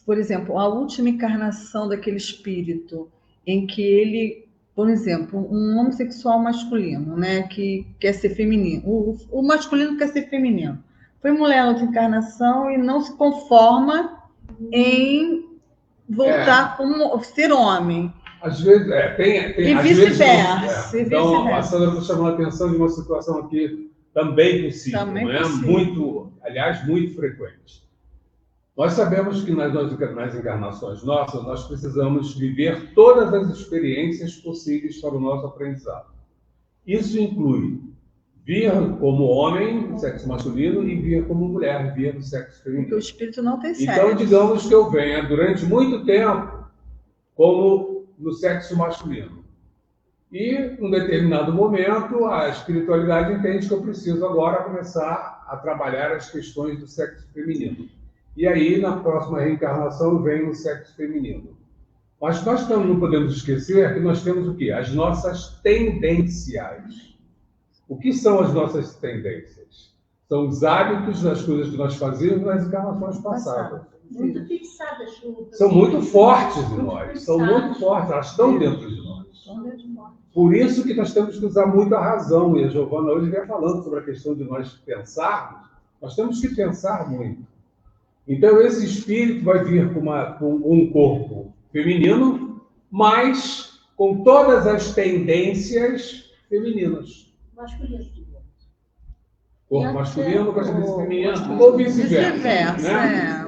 por exemplo, a última encarnação daquele espírito, em que ele, por exemplo, um homossexual masculino, né, que quer ser feminino, o masculino quer ser feminino, foi mulher na outra encarnação e não se conforma em voltar como ser homem. Às vezes, tem E às vice-versa. vezes, então, a Sandra está chamando a atenção de uma situação aqui também possível, Também não é? possível. Aliás, muito frequente. Nós sabemos que nas encarnações nossas, nós precisamos viver todas as experiências possíveis para o nosso aprendizado. Isso inclui vir como homem, sexo masculino, e vir como mulher, vir do sexo feminino. Porque o espírito não tem sexo. Então, digamos que eu venha durante muito tempo como no sexo masculino. E, num determinado momento, a espiritualidade entende que eu preciso agora começar a trabalhar as questões do sexo feminino. E aí, na próxima reencarnação, vem o sexo feminino. Mas nós não podemos esquecer que nós temos o quê? As nossas tendências. O que são as nossas tendências? São os hábitos das coisas que nós fazíamos nas encarnações passadas. Muito fixadas. São muito fortes em nós. São muito fortes. Elas estão dentro de nós. Por isso que nós temos que usar muito a razão. E a Giovana hoje vem falando sobre a questão de nós pensarmos. Nós temos que pensar muito. Então, esse espírito vai vir com um corpo feminino, mas com todas as tendências femininas. Masculino. Corpo masculino com as tendências femininas, ou vice-versa.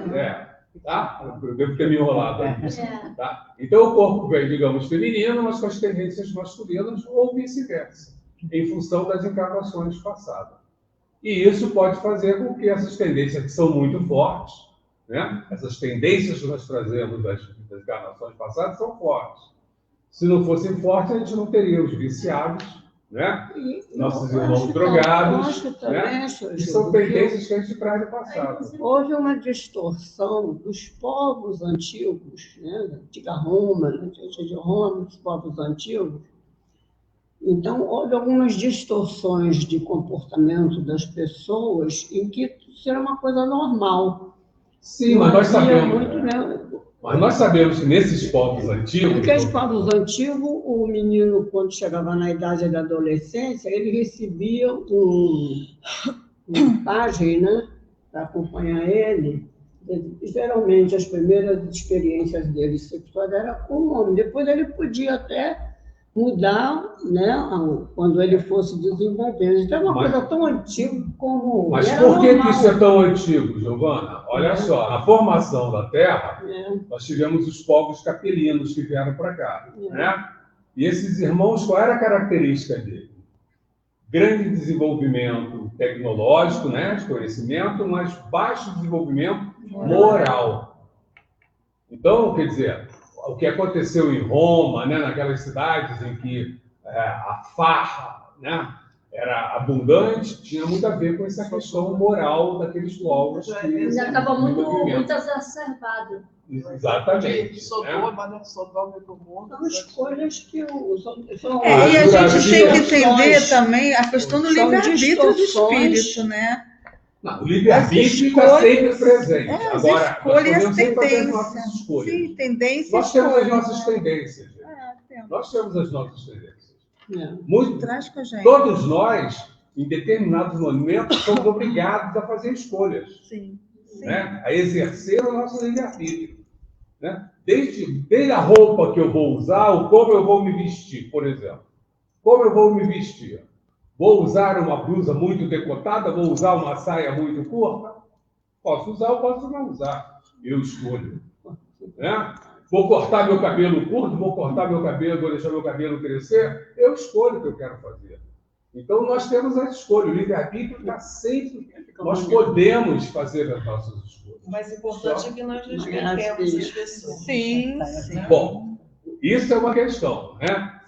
Né? Tá? Eu devo ter me enrolado aí. Tá? Então, o corpo vem, digamos, feminino, mas com as tendências masculinas, ou vice-versa, em função das encarnações passadas. E isso pode fazer com que essas tendências, que são muito fortes, né? Essas tendências que nós trazemos das encarnações passadas são fortes. Se não fossem fortes, a gente não teria os viciados, né? Nossos irmãos drogados, né? E são tendências que a gente traz do passado. Houve uma distorção dos povos antigos, né? Da antiga Roma, da de Roma, dos povos antigos. Então, houve algumas distorções de comportamento das pessoas em que isso era uma coisa normal. Sim, mas nós sabemos. Muito, né? Mas nós sabemos que nesses povos antigos. Naqueles povos antigos, o menino, quando chegava na idade da adolescência, ele recebia um pajem, né, para acompanhar ele. Geralmente, as primeiras experiências dele sexuais eram com o homem. Depois, ele podia até mudar, né, quando ele fosse desenvolvendo. Então, é uma coisa tão antiga como... Mas por que isso é tão antigo, Giovana? Olha só, na formação da Terra, nós tivemos os povos capelinos que vieram para cá, né? E esses irmãos, qual era a característica dele? Grande desenvolvimento tecnológico, né, de conhecimento, mas baixo desenvolvimento moral. Então, quer dizer, o que aconteceu em Roma, né, naquelas cidades em que a farra, né, era abundante, tinha muito a ver com essa questão moral daqueles povos. Já estava muito exacerbado. Exatamente. Sodoma, né? Sodoma do mundo. São escolhas que e a gente tem que entender também a questão do livre-arbítrio do espírito, né? Não, o livre-arbítrio está sempre presente. Agora, nós podemos sempre fazer as nossas escolhas. Sim, tendências. Nós temos as nossas tendências. Nós temos as nossas tendências. Muito, traz com a gente. Todos nós, em determinados momentos, somos obrigados a fazer escolhas. Sim. Né? A exercer o nosso livre-arbítrio. Né? Desde a roupa que eu vou usar, ou como eu vou me vestir, por exemplo. Como eu vou me vestir? Vou usar uma blusa muito decotada? Vou usar uma saia muito curta? Posso usar ou posso não usar. Eu escolho. Né? Vou cortar meu cabelo curto, vou cortar meu cabelo, vou deixar meu cabelo crescer. Eu escolho o que eu quero fazer. Então, nós temos a escolha. O livre-arbítrio está sempre... Nós podemos fazer as nossas escolhas. O mais importante é que nós respeitemos as pessoas. Sim, sim. Bom, isso é uma questão, né?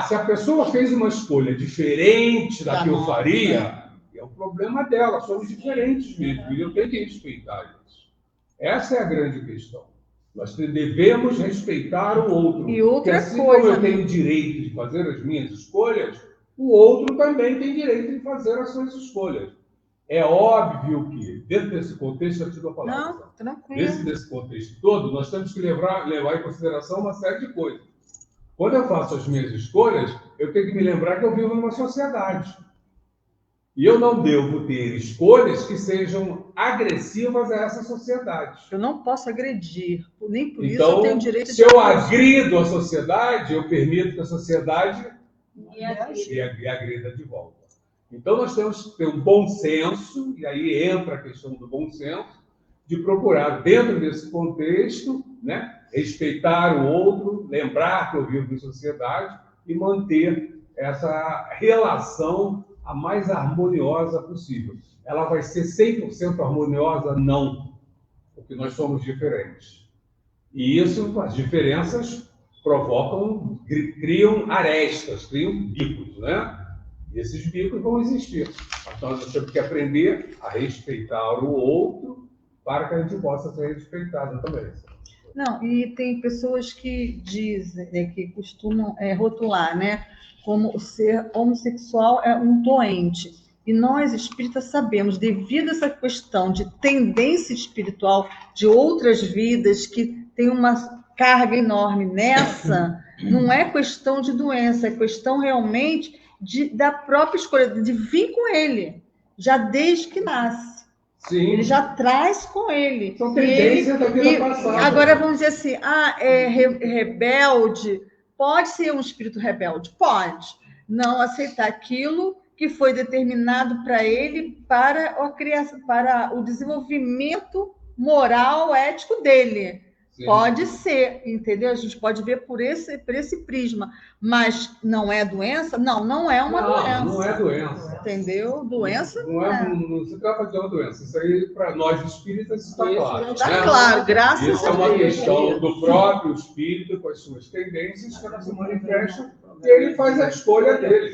Se a pessoa fez uma escolha diferente da que eu faria, é o problema dela. Somos diferentes mesmo. E eu tenho que respeitar isso. Essa é a grande questão. Nós devemos respeitar o outro. E outra porque assim coisa, como eu tenho direito de fazer as minhas escolhas, o outro também tem direito de fazer as suas escolhas. É óbvio que, dentro desse contexto, eu te dou a palavra. Não, tranquilo. Desse contexto todo, nós temos que levar em consideração uma série de coisas. Quando eu faço as minhas escolhas, eu tenho que me lembrar que eu vivo numa sociedade. E eu não devo ter escolhas que sejam agressivas a essa sociedade. Eu não posso agredir, nem por isso Então, eu tenho direito se eu agrido a sociedade, eu permito que a sociedade me agrida de volta. Então, nós temos que ter um bom senso, e aí entra a questão do bom senso, de procurar, dentro desse contexto, né, respeitar o outro, lembrar que eu vivo em sociedade e manter essa relação a mais harmoniosa possível. Ela vai ser 100% harmoniosa? Não, porque nós somos diferentes. E isso, as diferenças provocam, criam arestas, criam bicos, né? E esses bicos vão existir. Então, nós temos que aprender a respeitar o outro para que a gente possa ser respeitado também. Não, e tem pessoas que dizem, que costumam rotular, né, como ser homossexual é um doente. E nós, espíritas, sabemos, devido a essa questão de tendência espiritual de outras vidas que tem uma carga enorme nessa, não é questão de doença, é questão realmente da própria escolha, de vir com ele, já desde que nasce. Sim. Ele já traz com ele. São tendências da vida passada. Agora vamos dizer assim, é rebelde. Pode ser um espírito rebelde? Pode. Não aceitar aquilo que foi determinado para ele para o desenvolvimento moral, ético dele. Sim. Pode ser, entendeu? A gente pode ver por esse prisma, mas não é doença? Não é uma doença. Não é doença. Entendeu? Doença não se trata de uma doença. Isso aí, para nós espíritas, está claro. Está claro, graças a Deus. Isso é uma questão do próprio espírito, com as suas tendências, que ela se manifesta, e ele faz a escolha dele.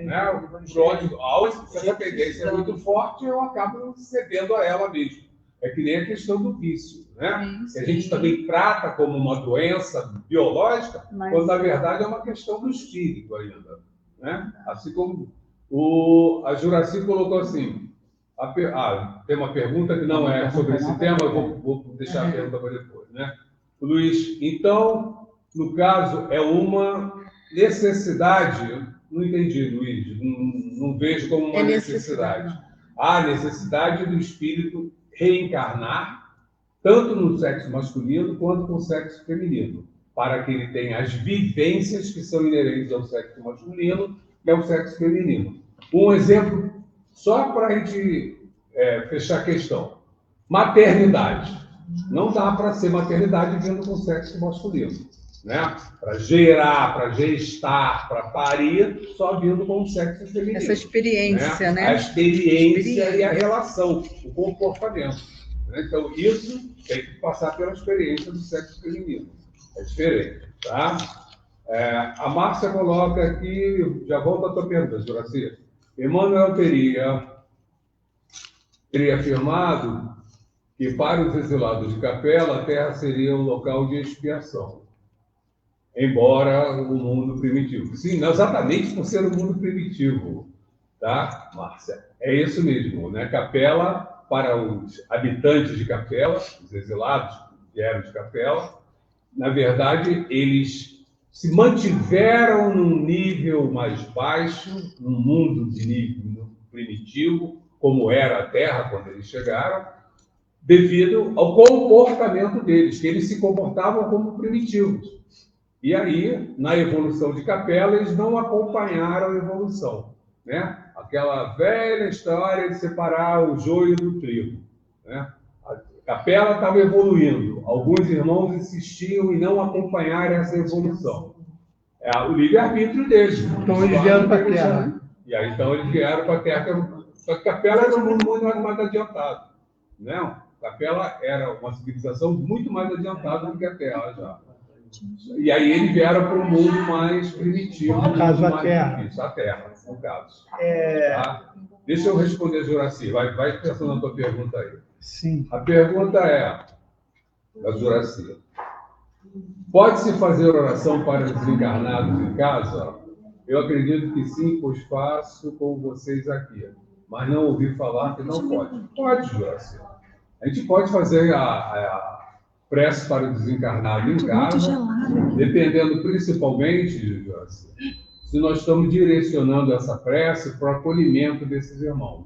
Né? Se essa tendência é muito forte, eu acabo cedendo a ela mesmo. É que nem a questão do vício, né? Que a gente também trata como uma doença biológica, quando na verdade é uma questão do espírito ainda, né? Assim como a Juraci colocou assim, tem uma pergunta que não é sobre esse tema, eu vou deixar a pergunta para depois, né? Luiz, então, no caso, é uma necessidade, não entendi, Luiz, não vejo como uma necessidade. Há necessidade do espírito reencarnar, tanto no sexo masculino quanto no sexo feminino, para que ele tenha as vivências que são inerentes ao sexo masculino, que é o sexo feminino. Um exemplo, só para a gente fechar a questão. Maternidade. Não dá para ser maternidade vindo com sexo masculino. Né? Para gerar, para gestar, para parir, só vindo com o sexo feminino. Essa experiência, né? A experiência e a relação, o comportamento. Né? Então, isso tem que passar pela experiência do sexo feminino. É diferente, tá? A Márcia coloca aqui, já volta a tua pergunta, Juraci. Emmanuel teria afirmado que para os exilados de Capela, a Terra seria um local de expiação. Embora o mundo primitivo. Sim, exatamente por ser o mundo primitivo, tá, Márcia? É isso mesmo, né? Capela, para os habitantes de Capela, os exilados que vieram de Capela, na verdade, eles se mantiveram num nível mais baixo, num mundo de nível primitivo, como era a Terra quando eles chegaram, devido ao comportamento deles, que eles se comportavam como primitivos. E aí, na evolução de Capela, eles não acompanharam a evolução, né? Aquela velha história de separar o joio do trigo, né? capela estava evoluindo. Alguns irmãos insistiam em não acompanhar essa evolução. É o livre-arbítrio deles. Então eles vieram para a Terra. E aí, então, eles vieram para a Terra. Só que a capela era um mundo muito mais adiantado. Não, a capela era uma civilização muito mais adiantada do que a Terra já. E aí eles vieram para um mundo mais primitivo. No caso, a mais Terra. difícil, a Terra, no caso. Tá? Deixa eu responder, Juraci. Vai pensando na tua pergunta aí. Sim. A pergunta é, da Juraci, pode-se fazer oração para desencarnados em casa? Eu acredito que sim, pois faço com vocês aqui. Mas não ouvi falar que não pode. Pode, Juraci. A gente pode fazer a prece para o desencarnado em casa, dependendo principalmente, Juraci, se nós estamos direcionando essa prece para o acolhimento desses irmãos.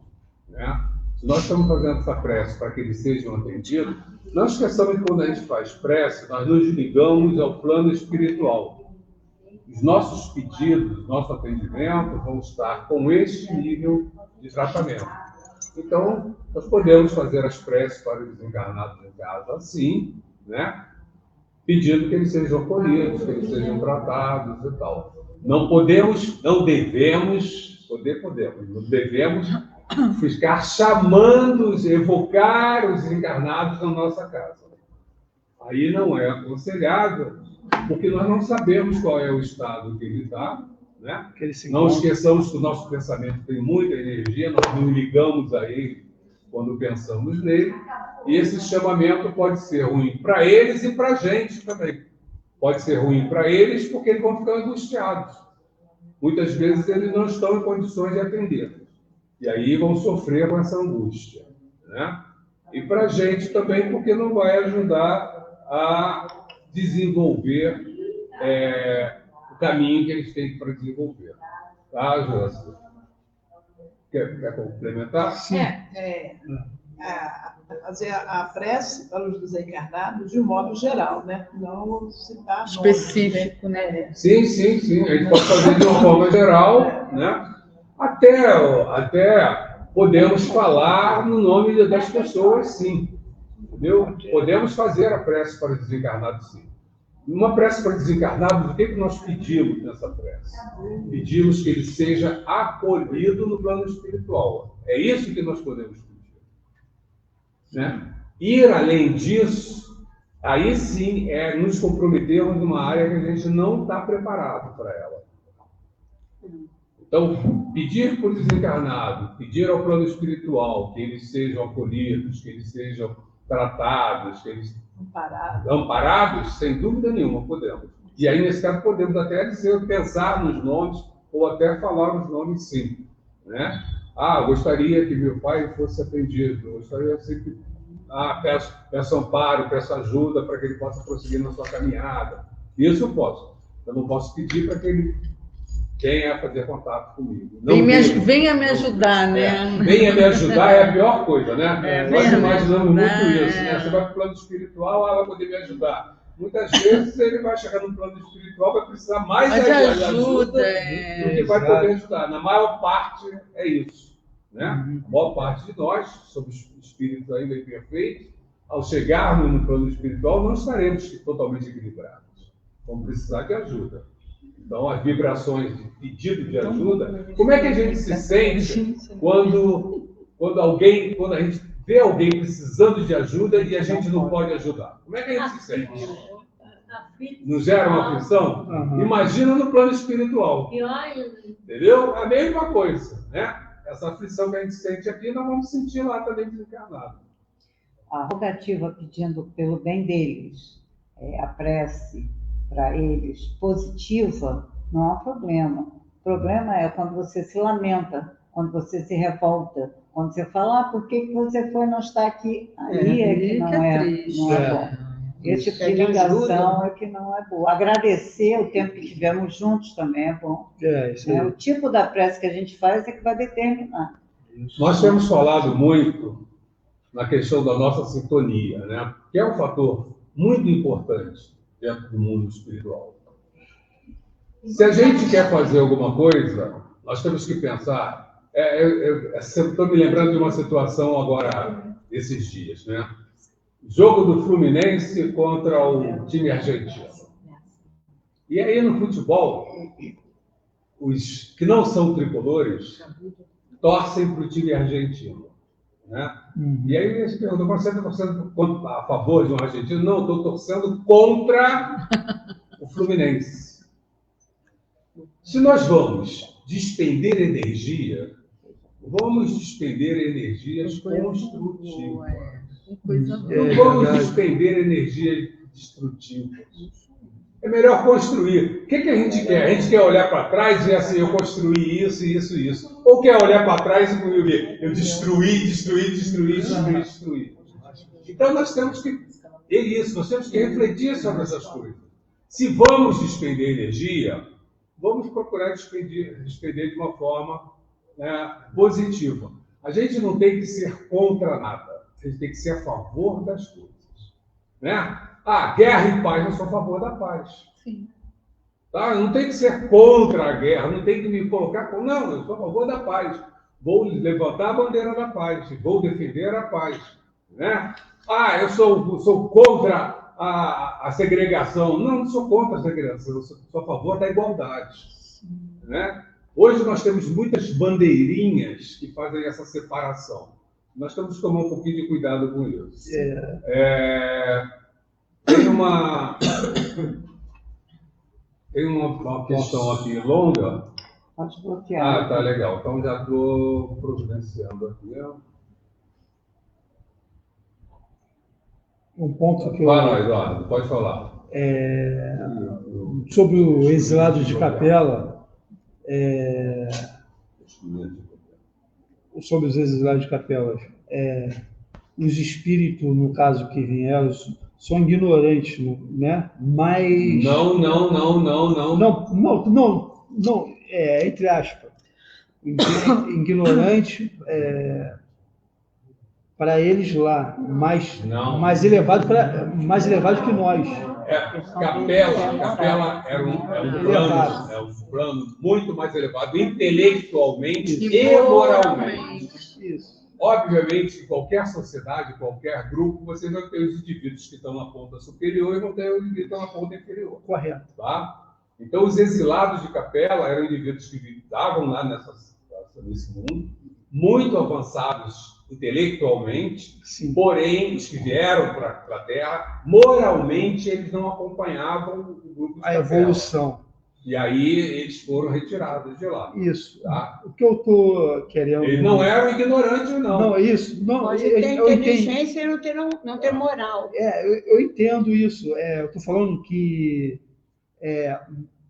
Né? Se nós estamos fazendo essa prece para que eles sejam atendidos, não esqueçamos que quando a gente faz prece, nós nos ligamos ao plano espiritual. Os nossos pedidos, nosso atendimento vão estar com este nível de tratamento. Então, nós podemos fazer as preces para os desencarnados em casa assim, né? Pedindo que eles sejam acolhidos, que eles sejam tratados e tal. Não podemos, não devemos ficar chamando, evocar os desencarnados na nossa casa. Aí não é aconselhável, porque nós não sabemos qual é o estado que ele está, né? Não esqueçamos que o nosso pensamento tem muita energia, nós nos ligamos a ele quando pensamos nele, e esse chamamento pode ser ruim para eles e para a gente também. Pode ser ruim para eles porque eles vão ficar angustiados. Muitas vezes eles não estão em condições de atender. E aí vão sofrer com essa angústia. Né? E para a gente também porque não vai ajudar a desenvolver o caminho que eles têm para desenvolver. Tá, Josi? Quer complementar? Sim. Fazer a prece para os desencarnados de um modo geral, né? Não citar específico, nomes, né? Sim. A gente pode fazer de uma forma geral, né? Até podemos falar no nome das pessoas, sim. Entendeu? Podemos fazer a prece para os desencarnados, sim. Uma prece para desencarnados, o que nós pedimos nessa prece? Pedimos que ele seja acolhido no plano espiritual. É isso que nós podemos pedir. Né? Ir além disso, aí sim é nos comprometermos numa área que a gente não está preparado para ela. Então, pedir por desencarnado, pedir ao plano espiritual que eles sejam acolhidos, que eles sejam tratados, que eles amparados, sem dúvida nenhuma, podemos. E aí, nesse caso, podemos até pensar nos nomes, ou até falar os nomes, sim. Né? Gostaria que meu pai fosse atendido, gostaria sempre, peço amparo, peço ajuda para que ele possa prosseguir na sua caminhada. Isso eu posso. Eu não posso pedir para que ele venha fazer contato comigo. Venha me ajudar, né? Venha me ajudar é a pior coisa, né? Nós imaginamos muito isso, né? Você vai para o plano espiritual, vai poder me ajudar. Muitas vezes ele vai chegar no plano espiritual, vai precisar mais de ajuda do que vai poder ajudar. Na maior parte é isso. Né? A maior parte de nós, somos espíritos ainda imperfeitos, ao chegarmos no plano espiritual, não estaremos totalmente equilibrados. Vamos precisar de ajuda. Então, as vibrações de pedido de ajuda, como é que a gente se sente quando a gente vê alguém precisando de ajuda e a gente não pode ajudar? Como é que a gente se sente? Nos gera uma aflição? Imagina no plano espiritual. Entendeu? É a mesma coisa, né? Essa aflição que a gente sente aqui, nós vamos sentir lá também desencarnado. A rogativa pedindo pelo bem deles, a prece para eles positiva, não há problema. O problema é quando você se lamenta, quando você se revolta, quando você fala, por que você foi não estar aqui? Aí é que não é bom. Esse tipo de ligação é que não é bom. Agradecer o tempo que tivemos juntos também é bom. O tipo da prece que a gente faz é que vai determinar. Nós temos falado muito na questão da nossa sintonia, né? Que é um fator muito importante dentro do mundo espiritual. Se a gente quer fazer alguma coisa, nós temos que pensar. Estou me lembrando de uma situação agora, esses dias, né? Jogo do Fluminense contra o time argentino. E aí, no futebol, os que não são tricolores torcem para o time argentino. Né? E aí eles perguntam, você está torcendo a favor de um argentino? Não, estou torcendo contra o Fluminense. Se nós vamos despender energia, vamos despender energias construtivas. Não vamos despender energia destrutiva. É melhor construir. O que a gente quer? A gente quer olhar para trás e dizer assim, eu construí isso, isso, isso. Ou quer olhar para trás e ver, eu destruí. Então nós temos que nós temos que refletir sobre essas coisas. Se vamos despender energia, vamos procurar despender de uma forma positiva. A gente não tem que ser contra nada. A gente tem que ser a favor das coisas. Né? Guerra e paz, eu sou a favor da paz. Sim. Tá? Eu não tem que ser contra a guerra, não tem que me colocar... Não, eu sou a favor da paz. Vou levantar a bandeira da paz, vou defender a paz. Né? Eu sou contra a segregação. Não sou contra a segregação, eu sou a favor da igualdade. Né? Hoje nós temos muitas bandeirinhas que fazem essa separação. Nós temos que tomar um pouquinho de cuidado com isso. Tem uma questão aqui longa. Pode bloquear. Tá legal. Então já estou providenciando aqui. Um ponto que Fala, Eduardo, pode falar. Sobre o exilado de Capela, sobre os exilados de Capela, os espíritos, no caso que vieram, são ignorantes, né? Mas... Não, entre aspas. Ignorante, para eles lá, mais elevado que nós. Capela era um plano muito mais elevado, intelectualmente e moralmente. Isso. Obviamente, em qualquer sociedade, qualquer grupo, você vai ter os indivíduos que estão na ponta superior e vão ter os indivíduos que estão na ponta inferior. Correto. Tá? Então, os exilados de Capela eram indivíduos que estavam lá nesse mundo, muito avançados intelectualmente, sim, porém, os que vieram para a Terra, moralmente, eles não acompanhavam o grupo de Capela. A evolução. E aí eles foram retirados de lá. Isso. Tá? O que eu estou querendo... Eles não eram ignorantes, não. Não, isso. Não, pode ter inteligência e não ter moral. Eu entendo isso. Eu estou falando que...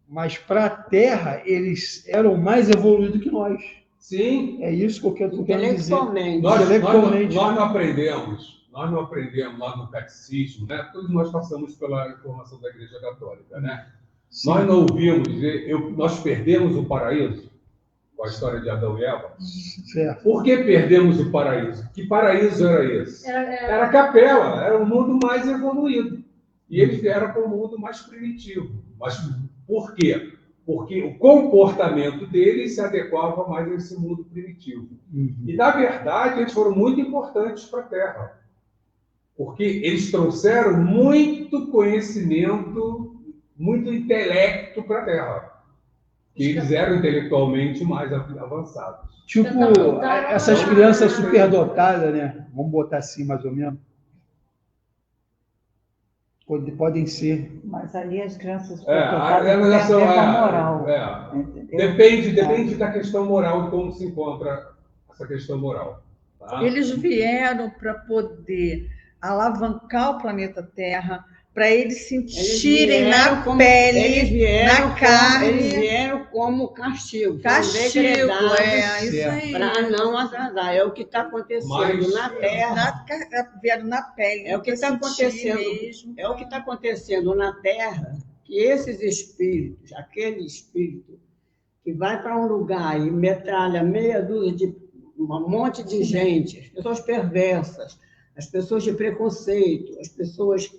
mas para a Terra, eles eram mais evoluídos que nós. Sim. É isso que eu quero dizer. Intelectualmente. Nós não aprendemos lá no catecismo, né? Todos nós passamos pela informação da Igreja Católica, né? Sim. Nós não ouvimos dizer, nós perdemos o paraíso, com a história de Adão e Eva. Certo. Por que perdemos o paraíso? Que paraíso era esse? Era Capela, era o mundo mais evoluído. E eles vieram para o mundo mais primitivo. Mas por quê? Porque o comportamento deles se adequava mais a esse mundo primitivo. E, na verdade, eles foram muito importantes para a Terra. Porque eles trouxeram muito conhecimento, muito intelecto para a Terra. Que eles eram intelectualmente mais avançados. Tipo, essas crianças superdotadas, né? Vamos botar assim, mais ou menos. Podem ser. Mas ali as crianças superdotadas têm a moral. Depende da questão moral, de como se encontra essa questão moral. Tá? Eles vieram para poder alavancar o planeta Terra, para eles sentirem na pele, na carne. Eles vieram como castigo. Castigo, isso aí. Para não atrasar. É o que está acontecendo na Terra. Vieram na pele. É o que está acontecendo mesmo. É o que está acontecendo na Terra, que esses espíritos, aquele espírito que vai para um lugar e metralha meia dúzia de um monte de gente, as pessoas perversas, as pessoas de preconceito, as pessoas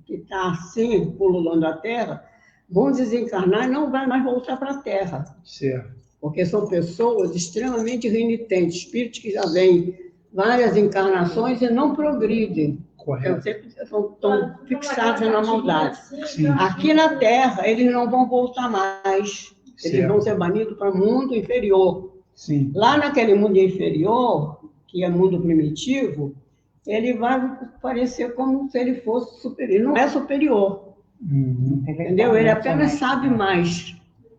que estão assim, pululando a Terra, vão desencarnar e não vai mais voltar para a Terra. Certo. Porque são pessoas extremamente renitentes, espíritos que já vêm várias encarnações e não progridem. Correto. Estão fixados na maldade. Sim. Aqui na Terra, eles não vão voltar mais. Eles Certo. vão ser banidos para o mundo inferior. Sim. Lá naquele mundo inferior, que é mundo primitivo, ele vai parecer como se ele fosse superior. Ele não é superior, Uhum. entendeu? Ele apenas sabe mais.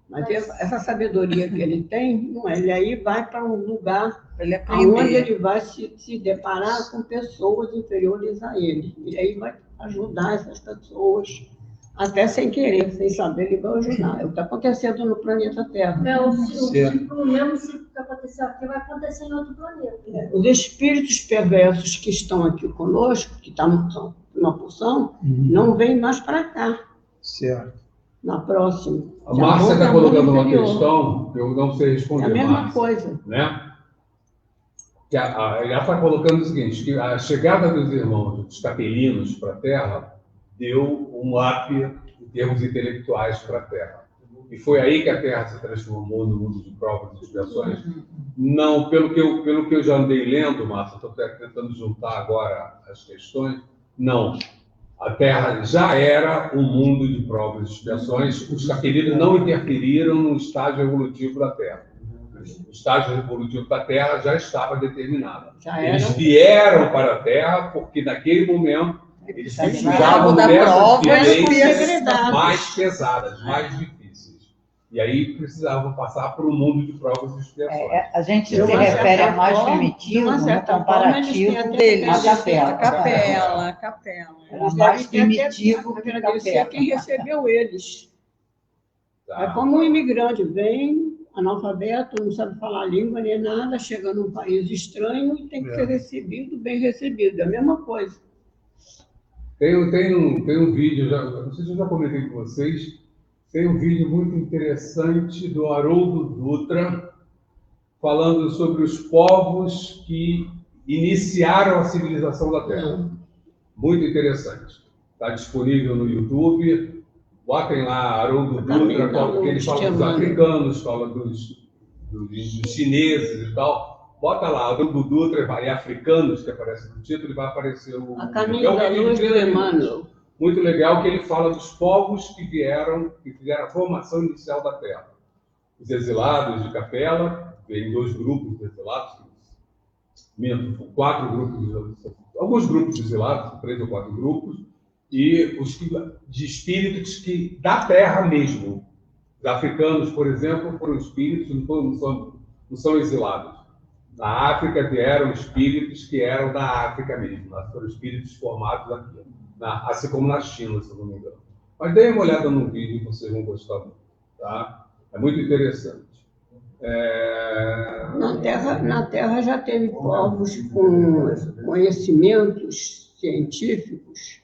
Mas essa sabedoria que ele tem, não é. Ele aí vai para um lugar Ele onde aprender. ele vai se deparar com pessoas inferiores a ele. E aí vai ajudar essas pessoas, até sem querer, sem saber, ele vai ajudar. É o que está acontecendo no planeta Terra. O Certo. ciclo, o mesmo ciclo que aconteceu aqui vai acontecer em outro planeta. Os espíritos perversos que estão aqui conosco, que estão na porção, Uhum. não vêm mais para cá, Certo. na próxima. A Já Márcia vão está pra mundo colocando uma inferior. questão que eu não sei É responder, a mesma Márcia, coisa. né? Que ela está colocando o seguinte, que a chegada dos irmãos, dos capelinos para a Terra, deu um up em termos intelectuais para a Terra. E foi aí que a Terra se transformou no mundo de provas e expiações? Não, pelo que eu já andei lendo, Márcia, estou tentando juntar agora as questões, não. A Terra já era um mundo de provas e expiações, os capelinos não interferiram no estágio evolutivo da Terra. O estágio evolutivo da Terra já estava determinado. Já Eles era. vieram para a Terra porque, naquele momento, eles precisavam da dessas prova e vivências mais pesadas, mais difíceis. E aí precisavam passar por um mundo de provas e expiações. A gente De se uma refere certa a mais forma- primitivo de uma no certa forma, eles têm comparativo até Deles, à capela. capela. Era Eles mais devem ter primitivo até que agradecer capela. quem recebeu eles. Tá? É como um imigrante vem, analfabeto, não sabe falar a língua nem nada, chega num país estranho e tem que ser recebido, bem recebido. É a mesma coisa. Tem um vídeo, não sei se eu já comentei com vocês, tem um vídeo muito interessante do Haroldo Dutra, falando sobre os povos que iniciaram a civilização da Terra. Muito interessante. Está disponível no YouTube. Botem lá Haroldo Dutra, porque ele fala dos africanos, fala dos chineses e tal. Bota lá Haroldo Dutra e africanos, que aparece no título, e vai aparecer o... A caminho da luz do Emmanuel. Muito legal que ele fala dos povos que fizeram a formação inicial da Terra. Os exilados de Capela, tem 2 grupos de exilados, alguns grupos de exilados, 3 ou 4 grupos, e os de espíritos da Terra mesmo. Os africanos, por exemplo, foram espíritos, não são exilados. Na África vieram espíritos que eram da África mesmo, foram espíritos formados aqui. Assim como na China, se eu não me engano. Mas deem uma olhada no vídeo que vocês vão gostar muito. Tá? É muito interessante. Na Terra já teve povos com conhecimentos científicos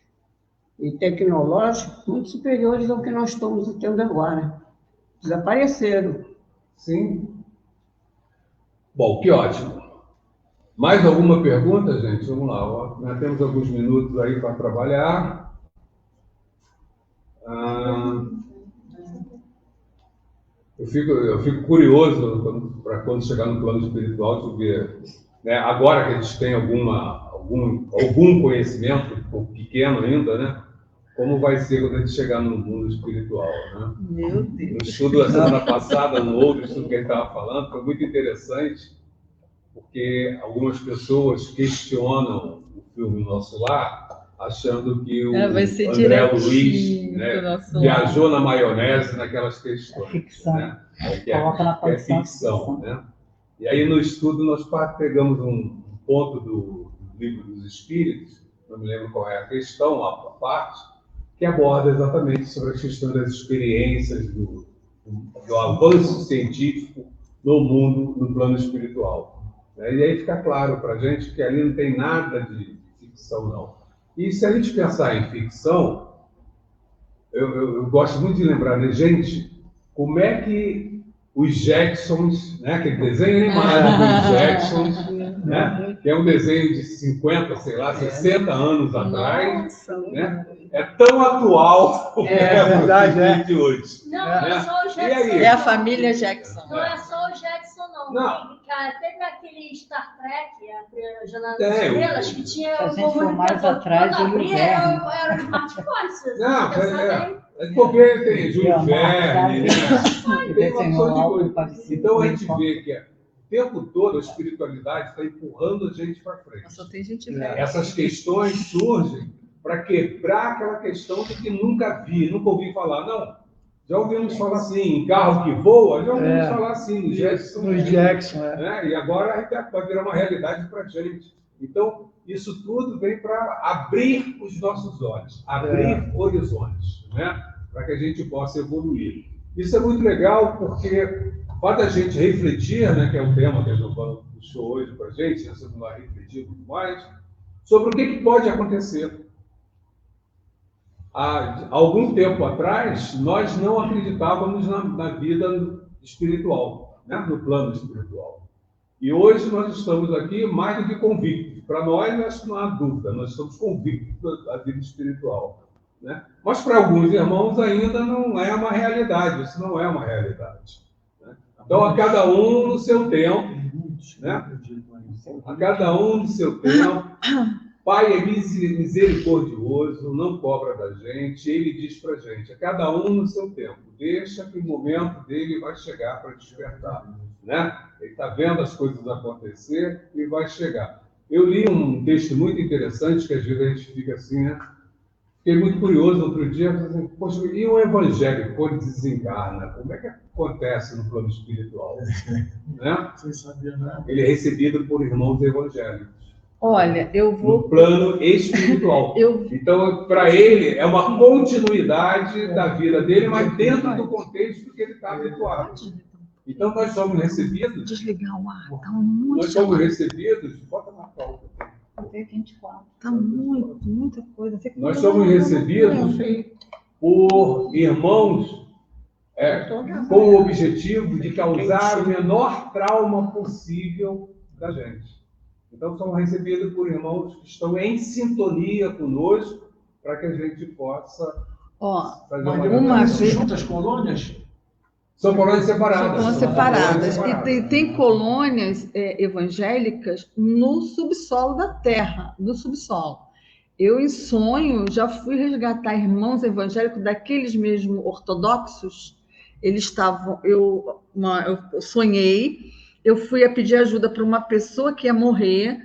e tecnológicos muito superiores ao que nós estamos tendo agora. Desapareceram. Sim. Bom, que ótimo. Mais alguma pergunta, gente? Vamos lá. Nós temos alguns minutos aí para trabalhar. Eu fico curioso para quando chegar no plano espiritual, de ver, né, agora que a gente tem algum conhecimento, pequeno ainda, né, como vai ser quando a gente chegar no mundo espiritual. Né? Meu Deus. No estudo da semana passada, no outro estudo que a gente estava falando, foi muito interessante, porque algumas pessoas questionam o filme Nosso Lar, achando que o André Luiz, né, viajou na maionese naquelas questões. Ficção. Né? Coloca na que é ficção. Né? E aí, no estudo, nós pegamos um ponto do Livro dos Espíritos, não me lembro qual é a questão, a parte, que aborda exatamente sobre a questão das experiências, do avanço científico no mundo, no plano espiritual. E aí fica claro para a gente que ali não tem nada de ficção, não. E se a gente pensar em ficção, eu gosto muito de lembrar, né, gente, como é que os Jacksons, né, aquele desenho animado dos Jacksons, né, que é um desenho de 50, sei lá, 60 anos atrás, né, é tão atual como verdade, de hoje. Não, né? não é só o E aí? Jackson. É a família Jackson. Não é só o Jackson, não. Não. Teve aquele Star Trek, a Jornada Tem. das Estrelas, que tinha Se a gente for mais atrás, quando Júlio abria, Verne. era o smartphone. Se você Não, pensar bem. é porque tem Júlio Leonardo Verne, né? que Tem uma desenhou opção de algo coisa. parecido Então a com gente isso. vê que o tempo todo a espiritualidade está empurrando a gente para frente. Só tem gente velha. Essas questões surgem para quebrar aquela questão de que nunca vi, nunca ouvi falar. Não, já ouvimos falar assim, em carro que voa, já ouvimos falar assim, nos Jackson, né? E agora vai virar uma realidade para a gente. Então, isso tudo vem para abrir os nossos olhos, abrir horizontes, né? Para que a gente possa evoluir. Isso é muito legal porque faz a gente refletir, né, que é o tema que a Giovana puxou hoje para a gente, nós vamos lá refletir muito mais, sobre o que pode acontecer. Há algum tempo atrás, nós não acreditávamos na vida espiritual, né? No plano espiritual. E hoje nós estamos aqui mais do que convictos. Para nós, acho que não há dúvida, nós estamos convictos da vida espiritual, né? Mas para alguns irmãos ainda não é uma realidade, isso não é uma realidade, né? Então, a cada um no seu tempo, né? A cada um no seu tempo. Pai é misericordioso, não cobra da gente, ele diz para a gente, a cada um no seu tempo, deixa que o momento dele vai chegar para despertar, né? Ele está vendo as coisas acontecer e vai chegar. Eu li um texto muito interessante, que às vezes a gente fica assim, né? Fiquei muito curioso outro dia, assim, poxa, e o evangélico, quando desencarna, como é que acontece no plano espiritual? Né? Sem saber nada. Ele é recebido por irmãos evangélicos. Olha, eu vou. No plano espiritual. Então, para ele, é uma continuidade da vida dele, mas dentro do contexto que ele está habituado. Então, nós somos recebidos. Desligar o ar, tá muito. Nós somos recebidos. Bota na pauta. Até 24. Tá muita coisa. Nós somos recebidos por irmãos com o objetivo de causar o menor trauma possível da gente. Então, somos recebidos por irmãos que estão em sintonia conosco para que a gente possa fazer uma vez. Juntas colônias? São colônias separadas. São separadas. E tem colônias evangélicas no subsolo da terra, no subsolo. Eu, em sonho, já fui resgatar irmãos evangélicos daqueles mesmo ortodoxos. Eles estavam... Eu sonhei, eu fui a pedir ajuda para uma pessoa que ia morrer.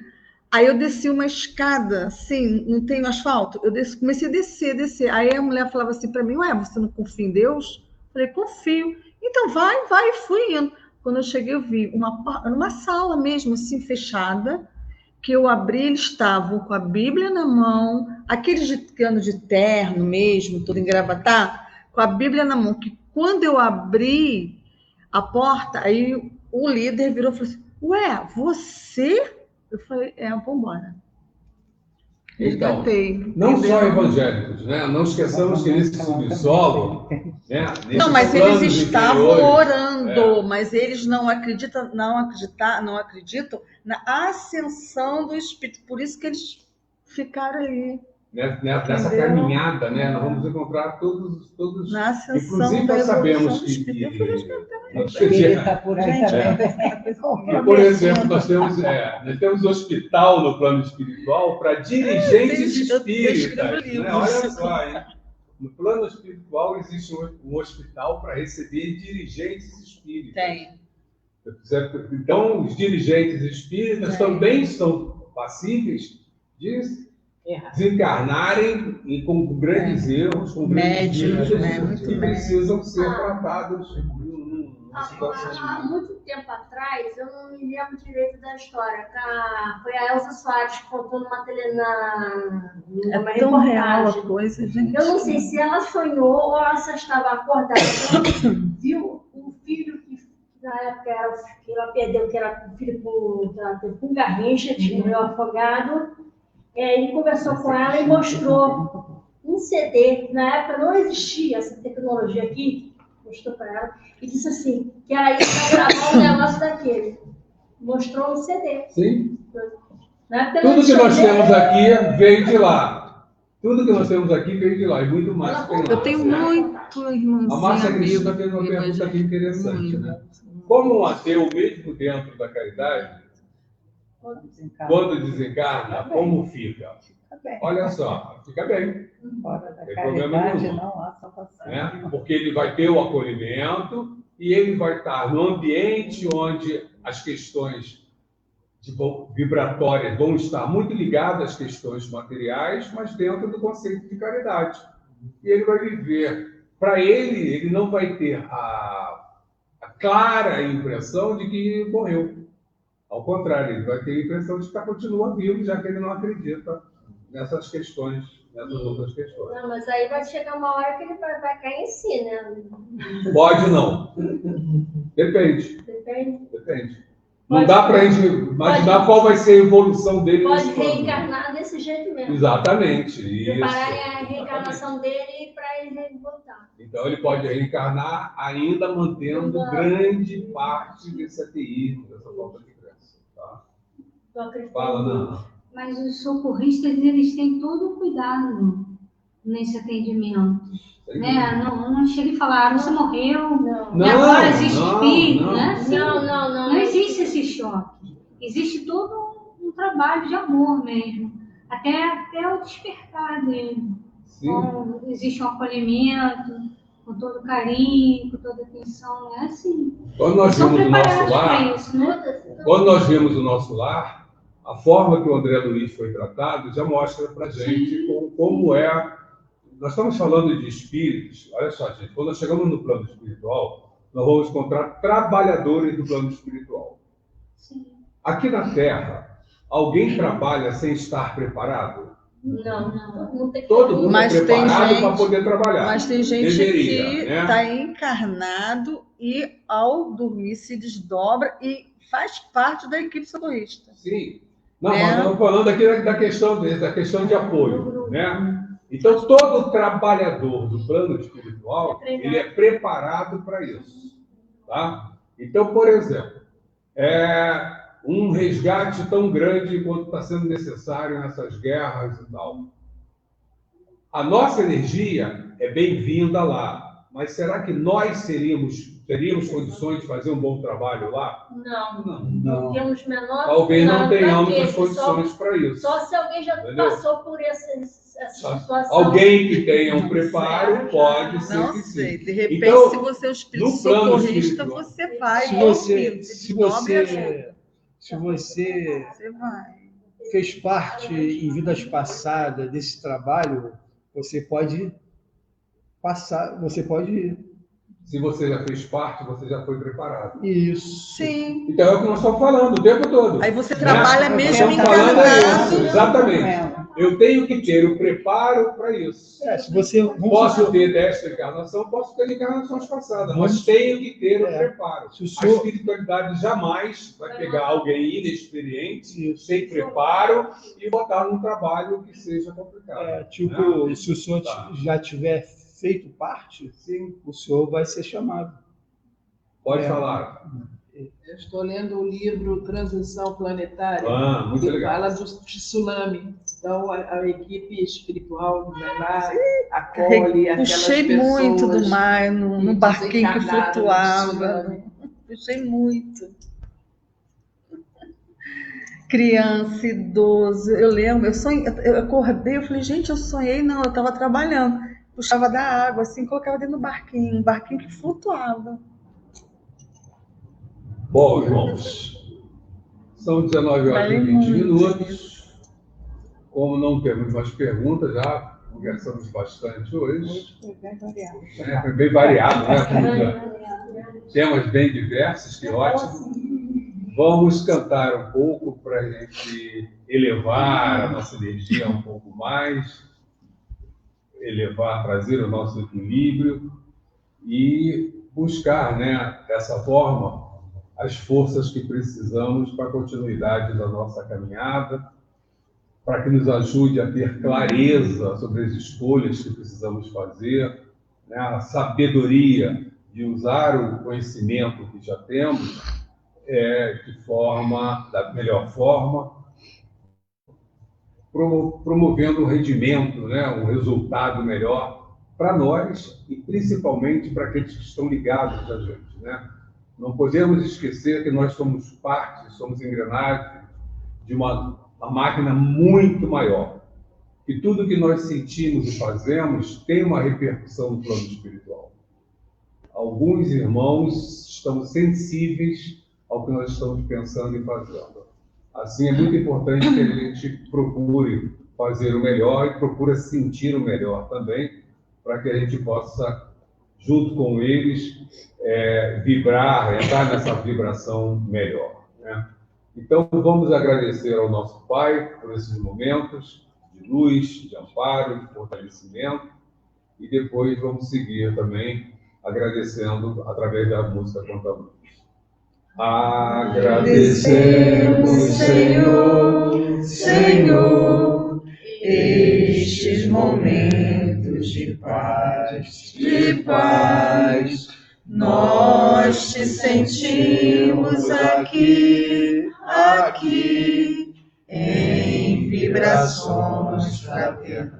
Aí eu desci uma escada, assim, não tem asfalto. Comecei a descer. Aí a mulher falava assim para mim, ué, você não confia em Deus? Eu falei, confio. Então vai, e fui indo. Quando eu cheguei, eu vi uma sala mesmo, assim, fechada, que eu abri, eles estavam com a Bíblia na mão, aqueles que andam de terno mesmo, todo engravatado, com a Bíblia na mão, que quando eu abri a porta, aí o líder virou e falou assim, ué, você? Eu falei, vamos embora. Então, não só evangélicos, né? Não esqueçamos que nesse subsolo, né? Não, mas eles estavam orando, mas eles não acreditam na ascensão do Espírito. Por isso que eles ficaram ali. Nessa caminhada, né? Nós vamos encontrar todos na ascensão. Inclusive, nós sabemos que Espírita por aí também. por exemplo, nós temos hospital no plano espiritual para dirigentes espíritas. Né? Olha só, hein? No plano espiritual existe um hospital para receber dirigentes espíritas. Tem. Então, os dirigentes espíritas também são passíveis de desencarnarem e com grandes erros, com grandes médios, que precisam ser tratados numa situação. Há muito tempo atrás, eu não me lembro direito da história, foi a Elza Soares que contou numa tão reportagem. Real a coisa, gente. Eu não sei se ela sonhou ou ela só estava acordada. Ela viu um filho que na época ela perdeu, que era um filho com garrincha, tinha afogado. Ele conversou com ela e mostrou um CD, que na época não existia essa tecnologia aqui, mostrou para ela, e disse assim, que ela ia gravar um negócio daquele. Mostrou um CD. Sim. Tudo que nós temos aqui veio de lá. Tudo que nós temos aqui veio de lá, e muito mais que tem lá. Eu tenho muito irmãozinho. A Márcia amigo, Cristina fez uma pergunta aqui interessante, né? Como um ateu, mesmo dentro da caridade, quando desencarna, como fica? Fica bem. Olha só, fica bem. Fora da Tem problema caridade nenhum. não há salvação. Né? Porque ele vai ter o acolhimento e ele vai estar no ambiente onde as questões vibratórias vão estar muito ligadas às questões materiais, mas dentro do conceito de caridade. E ele vai viver. Para ele não vai ter a clara impressão de que morreu. Ao contrário, ele vai ter a impressão de que continua vivo, já que ele não acredita nessas questões, nessas outras questões. Não, mas aí vai chegar uma hora que ele vai cair em si, né? Pode não. Depende. Depende. Não dá para a gente imaginar qual vai ser a evolução dele. Pode reencarnar desse jeito mesmo. Exatamente. Prepararem a reencarnação dele para ele voltar. Então ele pode reencarnar ainda mantendo grande parte desse ateísmo, dessa falta de crença. Tá? Fala, Nana. Mas os socorristas, eles têm todo o cuidado nesse atendimento. Né? Não chega e falar, você morreu, e agora existe espírito, né? Não existe esse choque. Existe todo um trabalho de amor mesmo, até o despertar dele. Então, existe um acolhimento, com todo carinho, com toda atenção, não é assim. Quando nós vimos o nosso lar, isso, né? quando nós vimos o nosso lar, a forma que o André Luiz foi tratado já mostra para a gente como é. Nós estamos falando de espíritos. Olha só, gente, quando nós chegamos no plano espiritual, nós vamos encontrar trabalhadores do plano espiritual. Sim. Aqui na Terra, alguém trabalha sem estar preparado? Não. Todo mundo é preparado para poder trabalhar. Mas tem gente Deveria, que né? está encarnado e, ao dormir, se desdobra e faz parte da equipe socorrista. Sim. Não, mas estamos falando aqui da questão de apoio, né? Então, todo trabalhador do plano espiritual, ele é preparado para isso. Tá? Então, por exemplo, um resgate tão grande quanto está sendo necessário nessas guerras e tal. A nossa energia é bem-vinda lá, mas será que nós teríamos condições de fazer um bom trabalho lá? Não temos menor. Talvez não tenhamos as condições para isso. Só se alguém já passou por essa situação. Alguém que tenha um preparo pode ser Não que sei. sim. De repente, Então, se você é um espírito no plano socorrista, espiritual, você vai. Se você vai. fez parte em vidas passadas desse trabalho, você pode passar, se você já fez parte, você já foi preparado. Isso. Sim. Então é o que nós estamos falando o tempo todo. Aí você trabalha mesmo Nós estamos falando é encarnado. isso, exatamente. Eu tenho que ter o preparo para isso. Se você Posso ter desta encarnação, posso ter encarnações passadas, mas tenho que ter o preparo. A espiritualidade jamais vai pegar alguém inexperiente, sem preparo, e botar num trabalho que seja complicado. Se o senhor já tiver feito parte, sim, o senhor vai ser chamado. Pode falar. Eu estou lendo o livro Transição Planetária, muito que legal. fala do tsunami. Então, a equipe espiritual vai lá, acolhe aquelas Puxei pessoas muito do mar, no barquinho que desencarnaram flutuava. Puxei muito. Criança, idoso. Eu lembro, eu acordei, eu falei, gente, eu sonhei, não, eu estava trabalhando. Puxava da água, assim, colocava dentro do barquinho, um barquinho que flutuava. Bom, irmãos, são 19 horas e 20 minutos. Como não temos mais perguntas, já conversamos bastante hoje. Foi bem variado. Foi bem variado, né? Temas bem diversos, que ótimo. Vamos cantar um pouco para a gente elevar a nossa energia um pouco mais, trazer o nosso equilíbrio e buscar, né, dessa forma, as forças que precisamos para a continuidade da nossa caminhada, para que nos ajude a ter clareza sobre as escolhas que precisamos fazer, né, a sabedoria de usar o conhecimento que já temos da melhor forma, promovendo um rendimento, né, um resultado melhor para nós e principalmente para aqueles que estão ligados a gente, né? Não podemos esquecer que nós somos parte, somos engrenagens de uma máquina muito maior. E tudo que nós sentimos e fazemos tem uma repercussão no plano espiritual. Alguns irmãos estão sensíveis ao que nós estamos pensando e fazendo. Assim, é muito importante que a gente procure fazer o melhor e procure sentir o melhor também, para que a gente possa, junto com eles, vibrar, entrar nessa vibração melhor, né? Então, vamos agradecer ao nosso Pai por esses momentos de luz, de amparo, de fortalecimento, e depois vamos seguir também agradecendo através da música Quanta Luz. Agradecemos, Senhor, Senhor, estes momentos de paz, nós te sentimos aqui, em vibrações fraternais.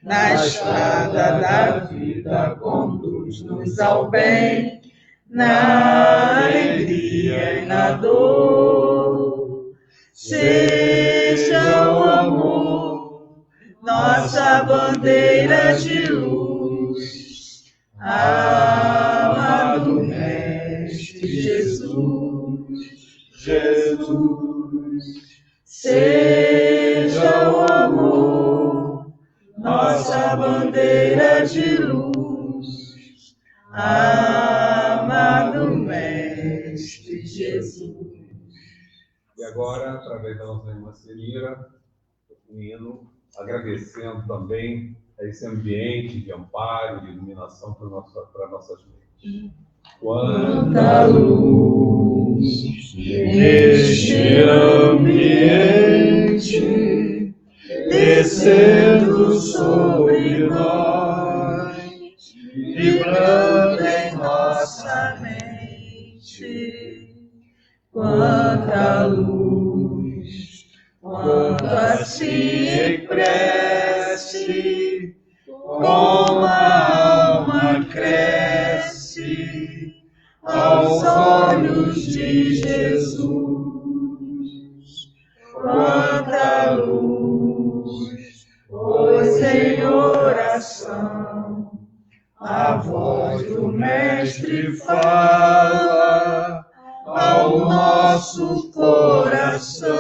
Na estrada da vida conduz-nos ao bem, na alegria e na dor. Seja o amor nossa bandeira de luz, amado Mestre Jesus, seja o amor nossa bandeira de luz, amado Mestre Jesus. E agora, através da nossa irmã Celira, um hino agradecendo também a esse ambiente de amparo, de iluminação para nossas mentes. Quanta luz neste ambiente, descendo sobre nós, vibrando em nossa mente. Quanta luz, quanto assim em prece, como a alma cresce aos olhos de Jesus. Quanta luz, pois em oração a voz do Mestre fala ao nosso coração.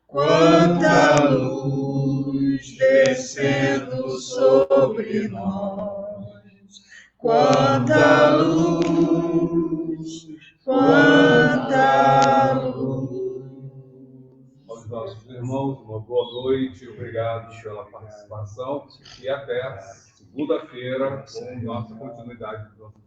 Quanta luz descendo sobre nós, quanta luz, quanta luz. Aos nossos irmãos, uma boa noite, obrigado pela participação e até segunda-feira com nossa continuidade dos nossos